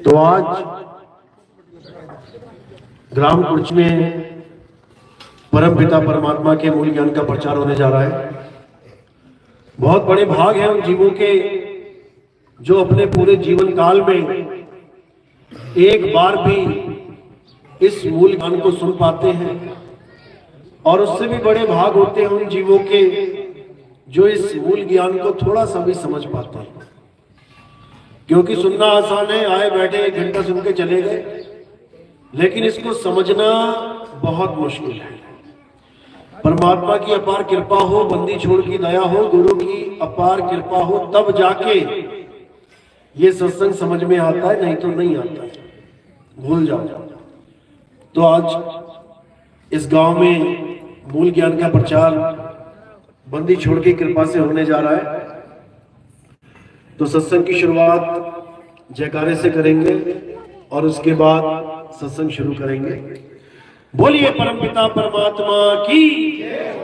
तो आज ग्राम कुर्च में परम पिता परमात्मा के मूल ज्ञान का प्रचार होने जा रहा है। बहुत बड़े भाग हैं उन जीवों के जो अपने पूरे जीवन काल में एक बार भी इस मूल ज्ञान को सुन पाते हैं, और उससे भी बड़े भाग होते हैं उन जीवों के जो इस मूल ज्ञान को थोड़ा सा भी समझ पाते हैं। क्योंकि सुनना आसान है, आए बैठे 1 घंटा सुन के चले गए, लेकिन इसको समझना बहुत मुश्किल है। परमात्मा की अपार कृपा हो, बंदी छोड़ की दया हो, गुरु की अपार कृपा हो, तब जाके ये सत्संग समझ में आता है, नहीं तो नहीं आता है, भूल जाओ। तो आज इस गांव में मूल ज्ञान का प्रचार बंदी छोड़ की कृपा से होने जा रहा है। तो सत्संग की शुरुआत जयकारे से करेंगे और उसके बाद सत्संग शुरू करेंगे। बोलिए परमपिता परमात्मा की,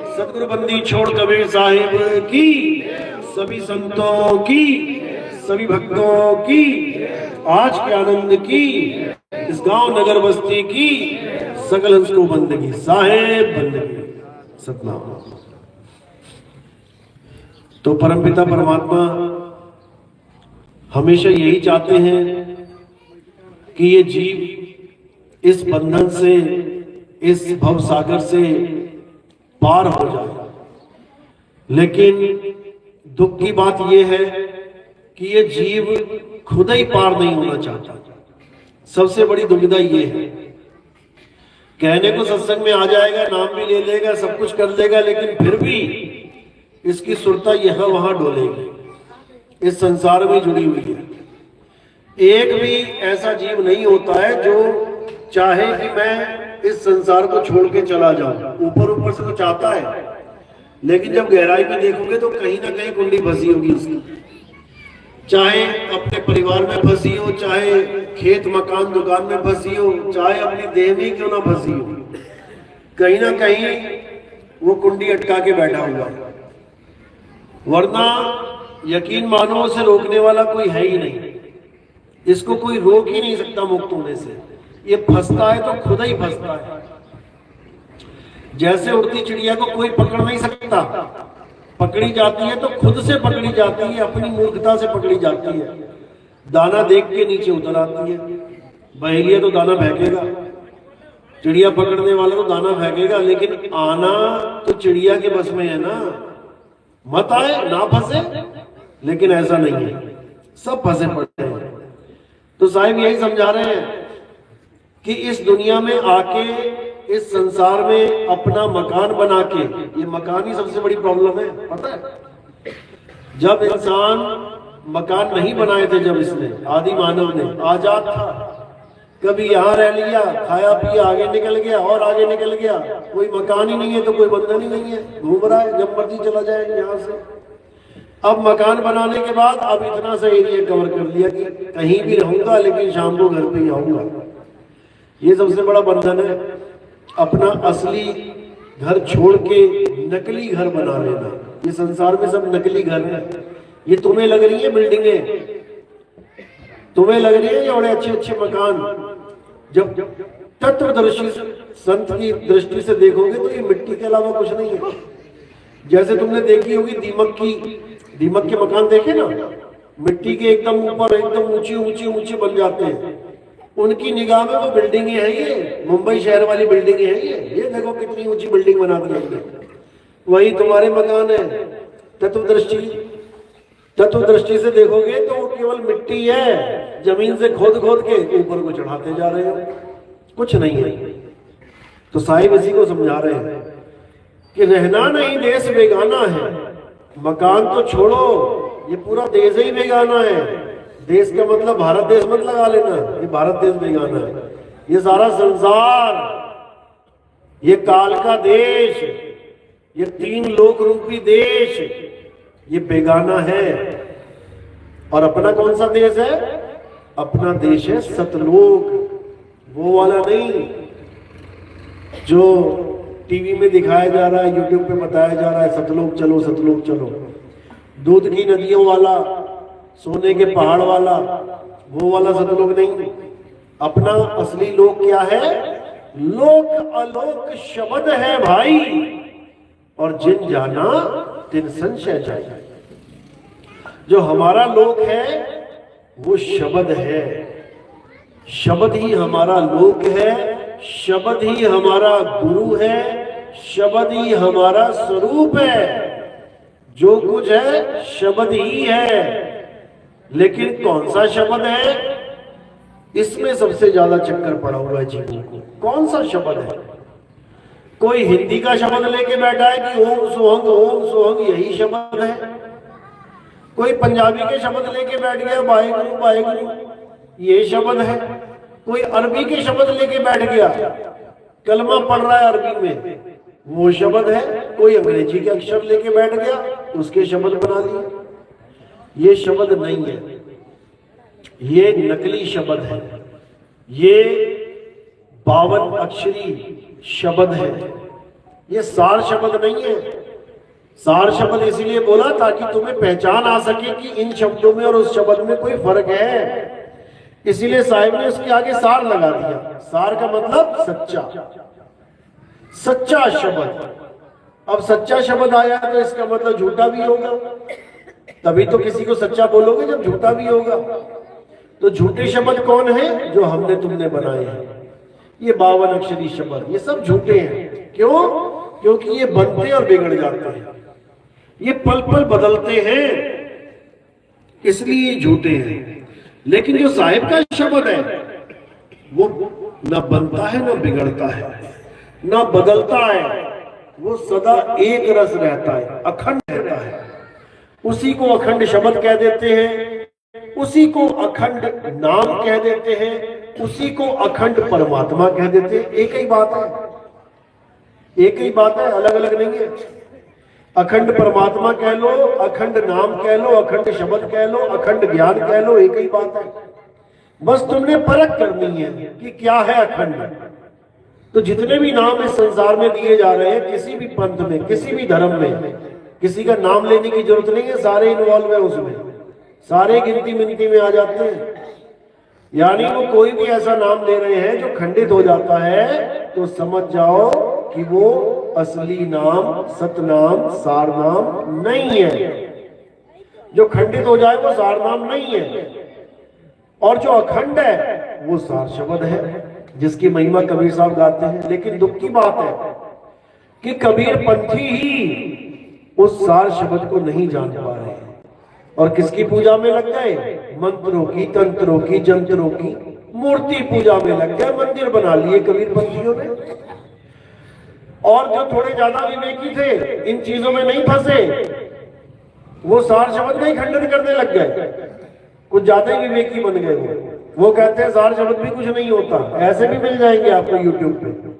सतगुरु बंदी छोड़ कबीर साहिब की, सभी संतों की, सभी भक्तों की, आज के आनंद की, इस गांव नगर बस्ती की सकल हंस को बंदगी साहेब बंदगी सतनाम। तो परमपिता परमात्मा हमेशा यही चाहते हैं कि ये जीव इस बंधन से, इस भव सागर से पार हो जाए। लेकिन दुख की बात यह है कि ये जीव खुद ही पार नहीं होना चाहता। सबसे बड़ी दुविधा ये है। कहने को सत्संग में आ जाएगा, नाम भी ले लेगा, सब कुछ कर लेगा, लेकिन फिर भी इसकी सुरता यहां वहां डोलेगी, इस संसार में जुड़ी हुई है। एक भी ऐसा जीव नहीं होता है जो चाहे कि मैं इस संसार को छोड़ के चला जाऊं। ऊपर ऊपर से तो चाहता है, लेकिन जब गहराई में देखोगे तो कहीं ना कहीं कुंडी फंसी होगी उसकी। चाहे अपने परिवार में फंसी हो, चाहे खेत मकान दुकान में फंसी हो, चाहे अपनी देह में क्यों ना फंसी हो, कहीं ना कहीं वो कुंडी अटका के बैठा हुआ है। वरना यकीन मानो उसे रोकने वाला कोई है ही नहीं। इसको कोई रोक ही नहीं सकता मुक्त होने से। ये फंसता है तो खुद ही फंसता है। जैसे उड़ती चिड़िया को कोई पकड़ नहीं सकता, पकड़ी जाती है तो खुद से पकड़ी जाती है, अपनी मूर्खता से पकड़ी जाती है। दाना देख के नीचे उतर आती है। बहेलिया तो दाना फेंकेगा, चिड़िया पकड़ने वाला तो दाना फेंकेगा, लेकिन आना तो चिड़िया के बस में है ना। मत आए ना फंसे, लेकिन ऐसा नहीं है, सब फंसे पड़ते हैं। तो साहिब यही समझा रहे हैं कि इस दुनिया में आके, इस संसार में अपना मकान बना के, ये मकान ही सबसे बड़ी प्रॉब्लम है। पता है, जब इंसान मकान नहीं बनाए थे, जब इसने आदि मानव ने, आजाद था, कभी यहाँ रह लिया, खाया पिया, आगे निकल गया और आगे निकल गया। कोई मकान ही नहीं है तो कोई बंधन ही नहीं है, घूम रहा है, जब मर्जी चला जाएगा यहाँ से। अब मकान बनाने के बाद अब इतना सा एरिया कवर कर लिया कि कहीं भी रहूंगा, लेकिन शाम को घर पे ही आऊंगा। ये सबसे बड़ा बंधन है, अपना असली घर छोड़ के नकली घर बना लेना। ये संसार में सब नकली घर है। ये तुम्हें लग रही है बिल्डिंगें, तुम्हें लग रही है ये बड़े अच्छे अच्छे मकान, जब तत्वदर्शी संत की दृष्टि से देखोगे तो ये मिट्टी के अलावा कुछ नहीं है। जैसे तुमने देखी होगी दीमक के मकान देखे ना, मिट्टी के एकदम ऊपर एकदम ऊंची ऊंची ऊंची बन जाते हैं। उनकी निगाह में वो बिल्डिंग है, ये मुंबई शहर वाली बिल्डिंग है। ये देखो कितनी ऊंची बिल्डिंग बना दी हमने। वही तुम्हारे मकान है। तत्वदृष्टि से देखोगे तो वो केवल मिट्टी है, जमीन से खोद खोद के ऊपर को चढ़ाते जा रहे हो, कुछ नहीं है। तो साहिब इसी को समझा रहे हैं कि रहना नहीं देश बेगाना है। मकान तो छोड़ो, ये पूरा देश ही बेगाना है। देश का मतलब भारत देश मत लगा लेना, ये भारत देश बेगाना है। ये सारा संसार, ये काल का देश, ये 3 लोक रूपी देश, ये बेगाना है। और अपना कौन सा देश है? अपना देश है सतलोक, वो वाला नहीं जो टीवी में दिखाया जा रहा है, यूट्यूब पे बताया जा रहा है, सतलोक चलो सतलोक चलो। दूध की नदियों वाला, सोने के पहाड़ वाला, वो वाला सतलोक नहीं। अपना असली लोक क्या है? लोक अलोक शब्द है भाई, और जिन जाना तिन संशय जाए। जो हमारा लोक है वो शब्द है, शब्द ही हमारा लोक है, शब्द ही हमारा गुरु है, शब्द ही हमारा स्वरूप है। जो कुछ है शब्द ही है। लेकिन कौन सा शब्द है, इसमें सबसे ज्यादा चक्कर पड़ा हुआ है जीवन को। कौन सा शब्द है? कोई हिंदी का शब्द लेके बैठा है कि ओम सोहंग यही शब्द है। कोई पंजाबी के शब्द लेके बैठ गया, वाहेगुरु वाहेगुरु ये शब्द है। कोई अरबी के शब्द लेके बैठ गया, कलमा पढ़ रहा है अरबी में, वो शब्द है। कोई अंग्रेजी के अक्षर लेके बैठ गया, उसके शब्द बना लिए। ये शब्द नहीं है, ये नकली शब्द है, ये 52 अक्षरी शब्द है। ये सार शब्द नहीं है। सार शब्द इसीलिए बोला ताकि तुम्हें पहचान आ सके कि इन शब्दों में और उस शब्द में कोई फर्क है। इसीलिए साहिब ने उसके आगे सार लगा दिया। सार का मतलब सच्चा, सच्चा शब्द। अब सच्चा शब्द आया तो इसका मतलब झूठा भी होगा, तभी तो किसी को सच्चा बोलोगे जब झूठा भी होगा। तो झूठे शब्द कौन है? जो हमने तुमने बनाए हैं। ये 52 अक्षरी शब्द, ये सब झूठे हैं। क्यों? क्योंकि ये बनते और बिगड़ जाते हैं, ये पल पल बदलते हैं, इसलिए झूठे हैं। लेकिन जो साहिब का शब्द है वो न बनता है, न बिगड़ता है, न बदलता है। वो सदा एक रस रहता है, अखंड रहता है। उसी को अखंड शब्द कह देते हैं, उसी को अखंड नाम कह देते हैं, उसी को अखंड परमात्मा कह देते हैं। एक ही बात है, एक ही बात है, अलग अलग नहीं है। अखंड परमात्मा कह लो, अखंड नाम कह लो, अखंड शब्द कह लो, अखंड ज्ञान कह लो, एक ही बात है। बस तुमने परख करनी है कि क्या है अखंड। तो जितने भी नाम इस संसार में दिए जा रहे हैं, किसी भी पंथ में, किसी भी धर्म में, किसी का नाम लेने की जरूरत नहीं है, सारे इन्वॉल्व है उसमें, सारे गिनती मिनती में आ जाते हैं। यानी वो कोई भी ऐसा नाम ले रहे हैं जो खंडित हो जाता है, तो समझ जाओ कि वो असली नाम, सतनाम, सार नाम नहीं है। जो खंडित हो जाए वो सार नाम नहीं है, और जो अखंड है वो सार शब्द है, जिसकी महिमा कबीर साहब गाते हैं। लेकिन दुख की बात है कि कबीर पंथी ही उस सार शब्द को नहीं जान पा रहे हैं, और किसकी पूजा में लग गए? मंत्रों की, तंत्रों की, जंत्रों की, मूर्ति पूजा में लग गए, मंदिर बना लिए कबीर पंथियों ने। और जो थोड़े ज्यादा विवेकी थे, इन चीजों में नहीं फंसे, वो सार शब्द का ही खंडन करने लग गए। कुछ ज्यादा ही विवेकी बन गए। वो कहते हैं सार शब्द भी कुछ नहीं होता। ऐसे भी मिल जाएंगे आपको यूट्यूब पे,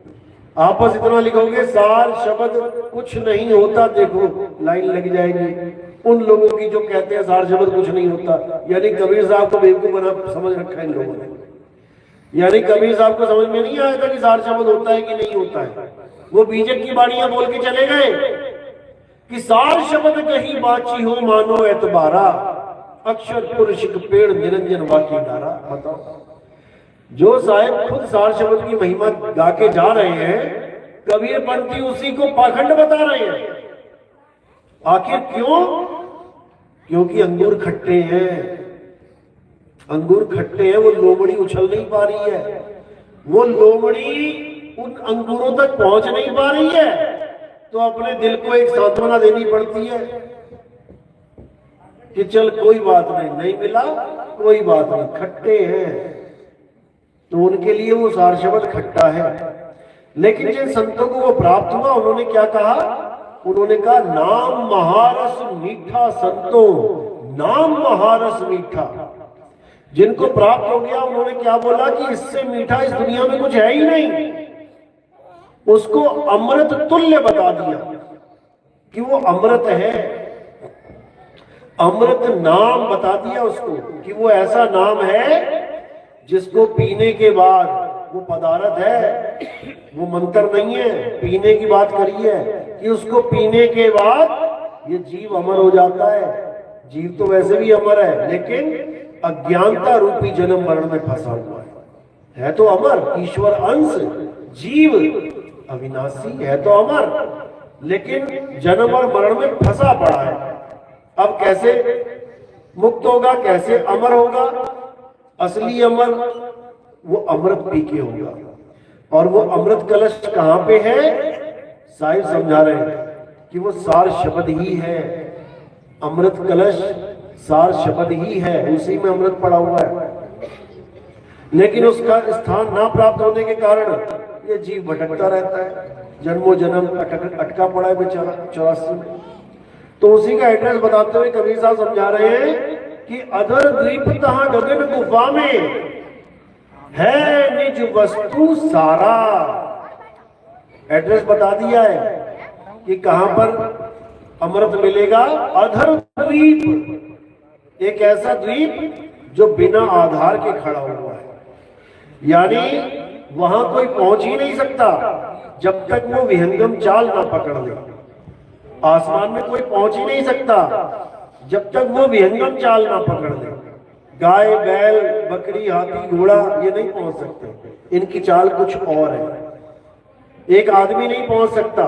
आप बस इतना लिखोगे सार शब्द कुछ नहीं होता, देखो लाइन लग जाएगी उन लोगों की जो कहते हैं सार शब्द कुछ नहीं होता। यानी कबीर साहब को बेवकूफ बना समझ रखा है इन लोगों ने। यानी कबीर साहब को समझ में नहीं आया था कि सार शब्द होता है कि नहीं होता है। वो बीजेपी की बाणियां बोल के चले गए कि सार शब्द कहीं बाची हो मानो एतबारा, अक्षर पुरुष पेड़ निरंजन वाकी डारा। बताओ, जो साहिब खुद सार शब्द की महिमा गा के जा रहे हैं, कबीर पंथी उसी को पाखंड बता रहे हैं। आखिर क्यों? क्योंकि अंगूर खट्टे हैं, अंगूर खट्टे हैं, वो लोमड़ी उछल नहीं पा रही है, वो लोमड़ी उन अंगूरों तक पहुंच नहीं पा रही है, तो अपने दिल को एक सांत्वना देनी पड़ती है कि चल कोई बात नहीं, नहीं मिला कोई बात नहीं, खट्टे हैं। तो उनके लिए वो सार शब्द खट्टा है। लेकिन जिन संतों को वो प्राप्त हुआ, उन्होंने क्या कहा? उन्होंने कहा नाम महारस मीठा संतों, नाम महारस मीठा। जिनको प्राप्त हो गया, उन्होंने क्या बोला कि इससे मीठा इस दुनिया में कुछ है ही नहीं। उसको अमृत तुल्य बता दिया कि वो अमृत है। अमृत नाम बता दिया उसको कि वो ऐसा नाम है जिसको पीने के बाद, वो पदार्थ है, वो मंत्र नहीं है, पीने की बात करी है कि उसको पीने के बाद ये जीव अमर हो जाता है। जीव तो वैसे भी अमर है, लेकिन अज्ञानता रूपी जन्म मरण में फंसा हुआ है तो अमर, ईश्वर अंश, जीव अविनाशी है तो अमर, लेकिन जन्म और मरण में फंसा पड़ा है। अब कैसे मुक्त होगा, कैसे अमर होगा? असली अमर वो अमृत पी के होगा। और वो अमृत कलश कहां पे है? साहिब समझा रहे हैं कि वो सार शब्द ही है। अमृत कलश सार शब्द ही है, उसी में अमृत पड़ा हुआ है। लेकिन उसका स्थान ना प्राप्त होने के कारण ये जीव भटकता रहता है, जन्मों जन्म अटका पड़ा है बेचारा 84 में। तो उसी का एड्रेस बताते हुए कबीर साहब समझा रहे हैं कि अधर द्वीप तहां गगन गुफा में है निज वस्तु सारा। एड्रेस बता दिया है कि कहां पर अमृत मिलेगा। अधर द्वीप, एक ऐसा द्वीप जो बिना आधार के खड़ा हुआ है, यानी वहां कोई पहुंच ही नहीं सकता जब तक वो विहंगम चाल ना पकड़ ले। आसमान में कोई पहुंच ही नहीं सकता जब तक वो विहंगम चाल ना पकड़ ले। गाय, बैल, बकरी, हाथी, घोड़ा ये नहीं पहुंच सकते, इनकी चाल कुछ और है। एक आदमी नहीं पहुंच सकता,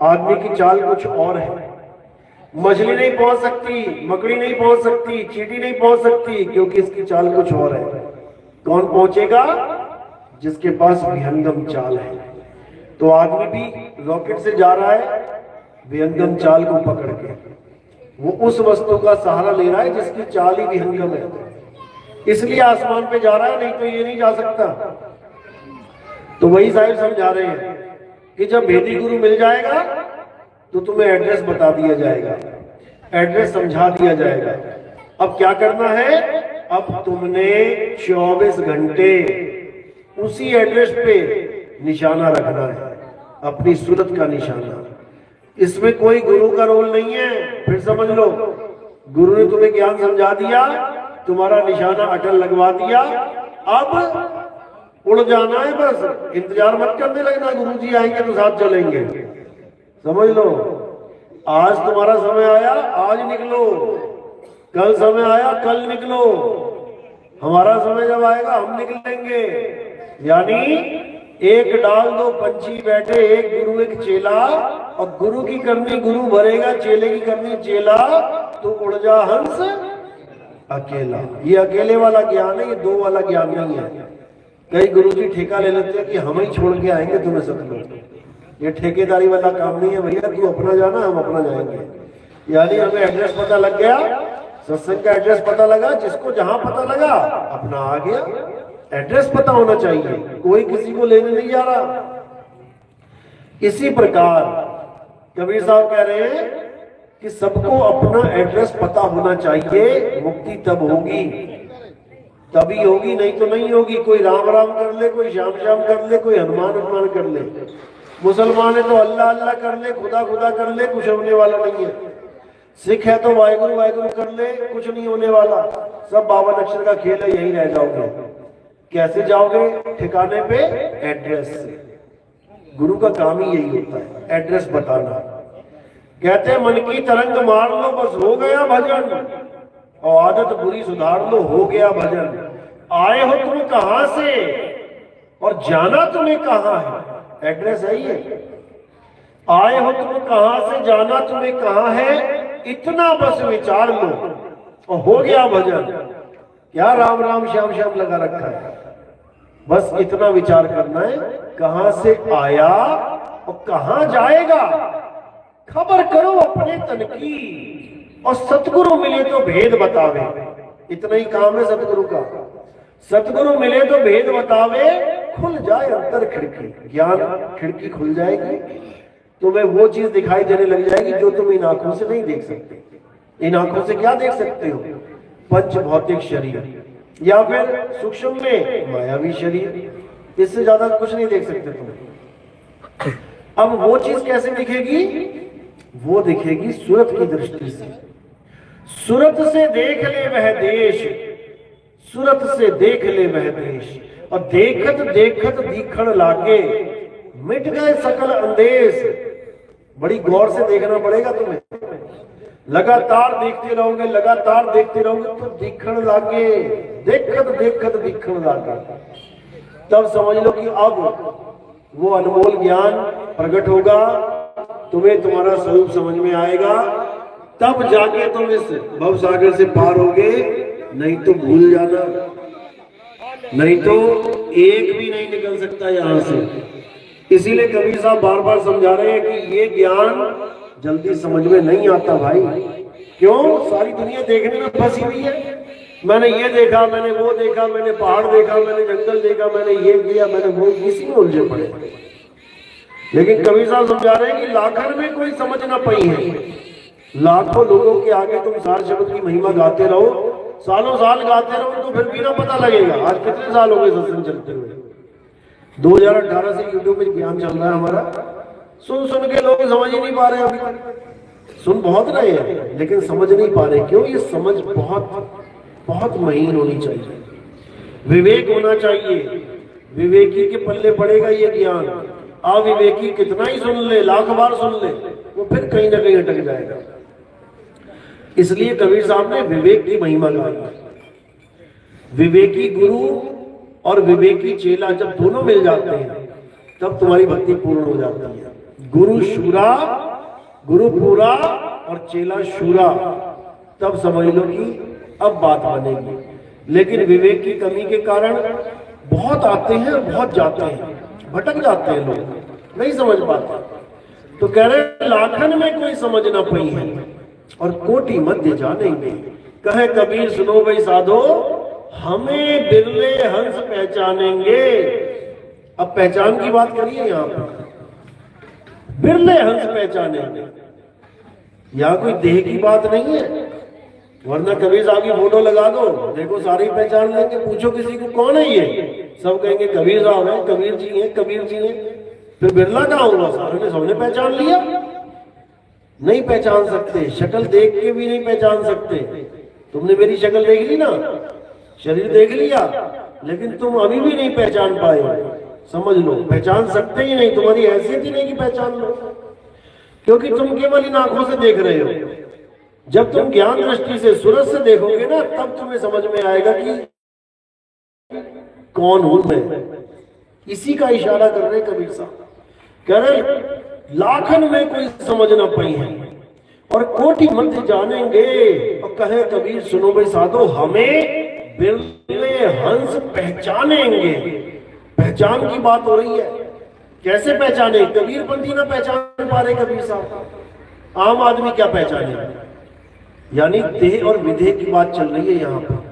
आदमी की चाल कुछ और है। मछली नहीं पहुंच सकती, मकड़ी नहीं पहुंच सकती, चींटी नहीं पहुंच सकती, क्योंकि इसकी चाल कुछ और है। कौन पहुंचेगा? जिसके पास विहंगम चाल है। तो आदमी भी रॉकेट से जा रहा है विहंगम चाल को पकड़ के, वो उस वस्तु का सहारा ले रहा है जिसकी चाल ही विहंगम है, इसलिए आसमान पे जा रहा है, नहीं तो ये नहीं जा सकता। तो वही साहिब समझा रहे हैं कि जब भेदी गुरु मिल जाएगा तो तुम्हें एड्रेस बता दिया जाएगा, एड्रेस समझा दिया जाएगा। अब क्या करना है? अब तुमने 24 घंटे उसी एड्रेस पे निशाना रखना है, अपनी सूरत का निशाना। इसमें कोई गुरु का रोल नहीं है। फिर समझ लो, गुरु ने तुम्हें ज्ञान समझा दिया, तुम्हारा निशाना अटल लगवा दिया, अब उड़ जाना है बस। इंतजार मत करने लगना गुरुजी आएंगे तो साथ चलेंगे। समझ लो, आज तुम्हारा समय आया, आज निकलो। कल समय आया, कल निकलो। हमारा समय जब आएगा हम निकलेंगे। यानी एक डाल दो पंछी बैठे, एक गुरु एक चेला, और गुरु की करनी गुरु भरेगा, चेले की करनी चेला, तो उड़ जा हंस अकेला। ये अकेले वाला ज्ञान है, ये दो वाला ज्ञान नहीं है। कई गुरुजी ठेका ले लेते हैं कि हम ही छोड़ के आएंगे तुम्हें सब लोग। ये ठेकेदारी वाला काम नहीं है भैया, तू अपना जाना, हम अपना जाएंगे। यानी हमें एड्रेस पता लग गया, सत्संग का एड्रेस पता लगा, जिसको जहां पता लगा अपना आ गया। एड्रेस पता होना चाहिए, कोई किसी को लेने नहीं जा रहा। इसी प्रकार कबीर साहब कह रहे हैं कि सबको अपना एड्रेस पता होना चाहिए। मुक्ति तब होगी, तभी होगी, नहीं तो नहीं होगी। कोई राम राम कर ले, कोई श्याम श्याम कर ले, कोई हनुमान हनुमान कर ले। मुसलमान है तो अल्लाह अल्लाह कर ले, खुदा खुदा कर ले, कुछ होने वाला नहीं है। सिख है तो वाहिगुरु वाहिगुरु कर ले, कुछ नहीं होने वाला। सब 52 अक्षर का खेल है, यही रह जाओगे। कैसे जाओगे ठिकाने पे? एड्रेस से। गुरु का काम ही यही होता है, एड्रेस बताना। कहते हैं मन की तरंग मार लो, बस हो गया भजन, और आदत बुरी सुधार लो, हो गया भजन। आए हो तुम कहां से और जाना तुम्हें कहां है? एड्रेस है ये। आए हो तुम कहां से, जाना तुम्हें कहां है, इतना बस विचार लो और हो गया भजन। क्या राम राम श्याम श्याम लगा रखा है? बस इतना विचार करना है, कहां से आया और कहां जाएगा। खबर करो अपने तन की, और सतगुरु मिले तो भेद बतावे। इतना ही काम है सतगुरु का। सतगुरु मिले तो भेद बतावे, खुल जाए अंतर खिड़की, ज्ञान खिड़की खुल जाएगी, तुम्हें वो चीज दिखाई देने लग जाएगी जो तुम इन आंखों से नहीं देख सकते। इन आंखों से क्या देख सकते हो? पंच भौतिक शरीर, या फिर सूक्ष्म में मायावी शरीर। इससे ज्यादा कुछ नहीं देख सकते तुम। अब वो चीज कैसे दिखेगी? वो दिखेगी सूरत की दृष्टि से। सूरत से देख ले वह देश, सूरत से देख ले वह देश, और देखत देखत दिखण लागे, मिट गए सकल अंदेश। बड़ी गौर से देखना पड़ेगा तुम्हें। लगातार देखते रहोगे, लगातार देखते रहोगे तो दिखण लागे, देखत देखत दिखण लागे। तब समझ लो कि अब वो अनमोल ज्ञान प्रकट होगा, तुम्हें तुम्हारा स्वरूप समझ में आएगा, तब जाके तुम इस भवसागर से पार होगे। नहीं तो भूल जाना, नहीं तो एक भी नहीं निकल सकता यहां से। इसीलिए कबीर साहब बार बार समझा रहे हैं कि ये ज्ञान जल्दी समझ में नहीं आता भाई। क्यों? सारी दुनिया देखने में फंसी हुई है। मैंने ये देखा, मैंने वो देखा, मैंने पहाड़ देखा, मैंने जंगल देखा, मैंने ये किया, मैंने वो, इसी में उलझे पड़े। लेकिन कबीर साहब समझा रहे हैं कि लाखन में कोई समझ ना पाई है। लाखों लोगों के आगे तुम सार शब्द की महिमा गाते रहो, सालों साल गाते रहो, तो फिर भी ना पता लगेगा। आज कितने साल हो गए सत्संग चलते हुए? 2018 से यूट्यूब पे ज्ञान चल रहा है हमारा। सुन सुन के लोग समझ ही नहीं पा रहे। अभी सुन बहुत रहे हैं लेकिन समझ नहीं पा रहे। क्यों? ये समझ बहुत बहुत महीन होनी चाहिए, विवेक होना चाहिए। विवेकी के पल्ले पड़ेगा ये ज्ञान। अविवेकी कितना ही सुन ले, लाख बार सुन ले, वो फिर कहीं ना कहीं अटक जाएगा। इसलिए कबीर साहब ने विवेक की महिमा गाई। विवेकी गुरु और विवेकी चेला जब दोनों मिल जाते हैं तब तुम्हारी भक्ति पूर्ण हो जाती है। गुरु शूरा, गुरु पूरा और चेला शूरा, तब समझ लो कि अब बात बनेगी। लेकिन विवेक की कमी के कारण बहुत आते हैं, बहुत जाते हैं, भटक जाते हैं लोग, नहीं समझ पाते। तो कह रहे लाखन में कोई समझ ना पाई है और कोटि मध्य जानेंगे। कहे कबीर सुनो भाई साधो, हमें बिरले हंस पहचानेंगे। अब पहचान की बात करिए यहाँ पर, बिरले हंस पहचानेंगे। यहाँ कोई देह की बात नहीं है, वरना कबीर साहब की फोटो लगा दो, देखो सारे पहचान लेंगे। पूछो किसी को कौन है ये, सब कहेंगे कबीर साहब है, कबीर जी हैं, कबीर जी हैं। फिर बिरला कहाँ होगा? सारे ने सबने पहचान लिया। नहीं पहचान सकते, शक्ल देख के भी नहीं पहचान सकते। तुमने मेरी शक्ल देख ली ना, शरीर देख लिया, लेकिन तुम अभी भी नहीं पहचान पाए। समझ लो, पहचान सकते ही नहीं, तुम्हारी हैसियत ही नहीं कि पहचान लो, क्योंकि तुम केवल इन आंखों से देख रहे हो। जब तुम ज्ञान दृष्टि से सूरज से देखोगे ना, तब तुम्हें समझ में आएगा कि कौन हूं मैं। इसी का इशारा कर रहे कबीर साहब। कह रहे लाखन में कोई समझ ना पाई है और कोटि मध्य जानेंगे। और कहे कबीर सुनो भाई साधो, हमें बिरले हंस पहचानेंगे। पहचान की बात हो रही है। कैसे पहचाने? कबीरपंथी ना पहचान पा रहे कबीर साहब, आम आदमी क्या पहचाने? यानी देह और विधेय की बात चल रही है यहाँ पर।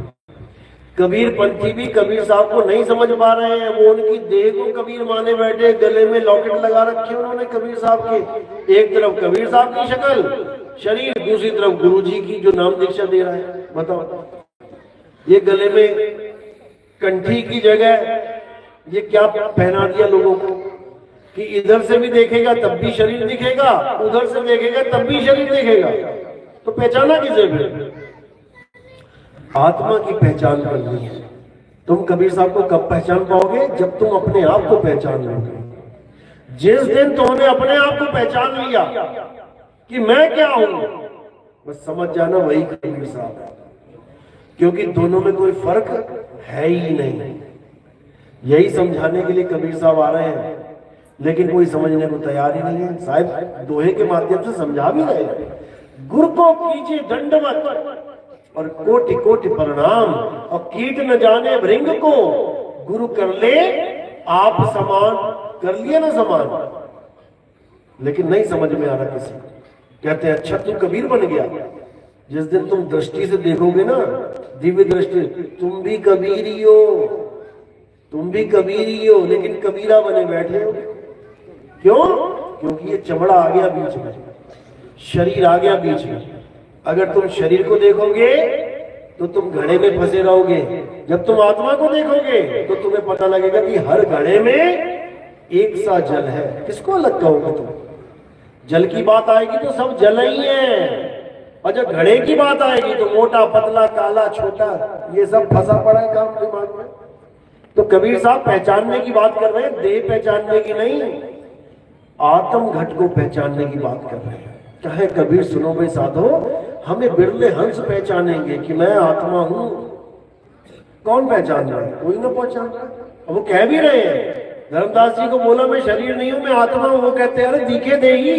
कबीरपंथी भी कबीर साहब को नहीं समझ पा रहे हैं। वो उनकी देह को कबीर माने बैठे, गले में लॉकेट लगा रखे उन्होंने कबीर साहब के। एक तरफ कबीर साहब की शक्ल शरीर, दूसरी तरफ गुरुजी की जो नाम दीक्षा दे रहा है। बताओ, ये गले में कंठी की जगह ये क्या पहना दिया लोगों को कि इधर से भी देखेगा तब भी शरीर दिखेगा, उधर से देखेगा तब भी शरीर दिखेगा। तो पहचाना किसे? फिर आत्मा की पहचान करनी है। तुम कबीर साहब को कब पहचान पाओगे? जब तुम अपने आप को पहचान लोगे। जिस दिन तुमने अपने आप को पहचान लिया कि मैं क्या हूं, बस समझ जाना वही कबीर साहब है। क्योंकि दोनों में कोई फर्क है ही नहीं। यही समझाने के लिए कबीर साहब आ रहे हैं, लेकिन कोई समझने को तैयार ही नहीं है। साहब दोहे के माध्यम से समझा भी रहे हैं, गुरु को कीजिए दंडवत और कोटि कोटि प्रणाम, और कीट न जाने भृंग को गुरु कर ले आप समान। कर लिया ना समान, लेकिन नहीं समझ में आ रहा किसी को। कहते हैं अच्छा तू कबीर बन गया। जिस दिन तुम दृष्टि से देखोगे ना, दिव्य दृष्टि, तुम भी कबीर ही हो, तुम भी कबीर ही हो, लेकिन कबीरा बने बैठे हो। क्यों? क्योंकि ये चमड़ा आ गया बीच में, शरीर आ गया बीच में। अगर तुम शरीर को देखोगे तो तुम घड़े में फंसे रहोगे। जब तुम आत्मा को देखोगे तो तुम्हें पता लगेगा कि हर घड़े में एक सा जल है। किसको अलग कहोगे तुम? जल की बात आएगी तो सब जल ही है, और जब घड़े की बात आएगी तो मोटा पतला काला छोटा ये सब फंसा पड़ा है काम दिमाग में। तो कबीर साहब पहचानने की बात कर रहे हैं, देह पहचानने की नहीं, आत्म घट को पहचानने की बात कर रहे हैं। कहे कबीर सुनो भाई साधो, हमें बिरले हंस पहचानेंगे कि मैं आत्मा हूं। कौन पहचान रहा है? कोई ना पहचान रहा। अब वो कह भी रहे हैं, धर्मदास जी को बोला मैं शरीर नहीं हूं, मैं आत्मा हूं। वो कहते हैं अरे दिखे देही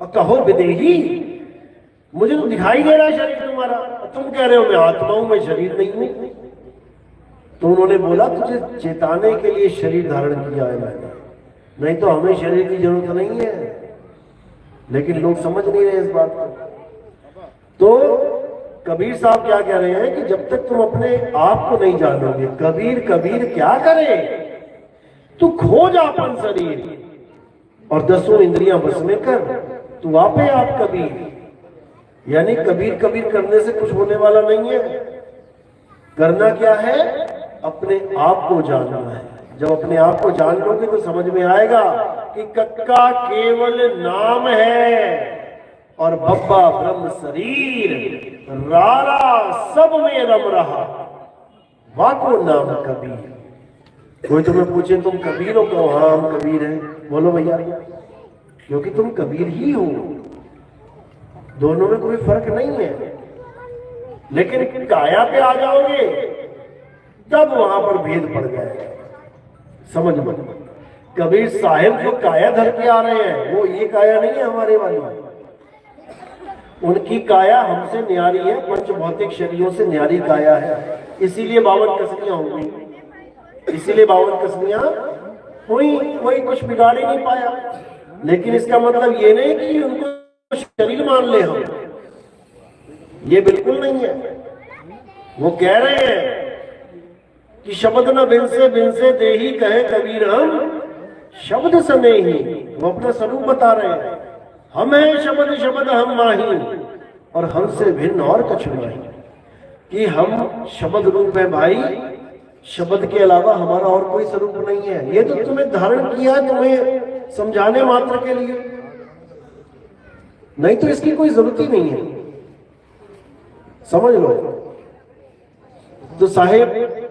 और कहो विदेही, मुझे तो दिखाई दे रहा है शरीर तुम्हारा, तुम कह रहे हो मैं आत्मा हूं, मैं शरीर नहीं हूं। तो उन्होंने बोला तुझे चेताने के लिए शरीर धारण किया है मैंने, नहीं तो हमें शरीर की जरूरत नहीं है। लेकिन लोग समझ नहीं रहे इस बात को। तो कबीर साहब क्या कह रहे हैं कि जब तक तुम अपने आप को नहीं जानोगे, कबीर कबीर क्या करे, तू खोज अपन शरीर और 10 इंद्रियां बस में कर, तू आपे आप कबीर। यानी कबीर कबीर करने से कुछ होने वाला नहीं है। करना क्या है? अपने आप को जानना है। जब अपने आप को जान लोगे तो समझ में आएगा कि कक्का केवल नाम है और बब्बा ब्रह्म शरीर, रारा सब में रम रहा, वाको नाम कबीर। कोई तुम्हें पूछे तुम कबीर हो, कहो हाँ हम कबीर हैं, बोलो भैया, क्योंकि तुम कबीर ही हो। दोनों में कोई फर्क नहीं है। लेकिन काया पे आ जाओगे तब वहां पर भेद पड़ जाएगा। समझ में? कबीर साहिब जो काया धर के आ रहे हैं वो ये काया नहीं है हमारे वाली, उनकी काया हमसे न्यारी है, पंच भौतिक शरीरों से न्यारी काया है। इसीलिए 52 कसमियां हो गई, इसीलिए 52 कसमियां हुई, कोई कुछ बिगाड़ ही नहीं पाया। लेकिन इसका मतलब ये नहीं कि उनको शरीर मान ले हम, ये बिल्कुल नहीं है। वो कह रहे हैं कि शब्द न बिनसे देही कहे कबीर हम शब्द सने ही। वो अपना स्वरूप बता रहे हैं, हम हैं शब्द शब्द हम माही और हमसे भिन्न और कछु नहीं, कि हम शब्द रूप है भाई, शब्द के अलावा हमारा और कोई स्वरूप नहीं है। ये तो तुम्हें धारण किया तुम्हें समझाने मात्र के लिए, नहीं तो इसकी कोई जरूरत ही नहीं है। समझ लो। तो साहेब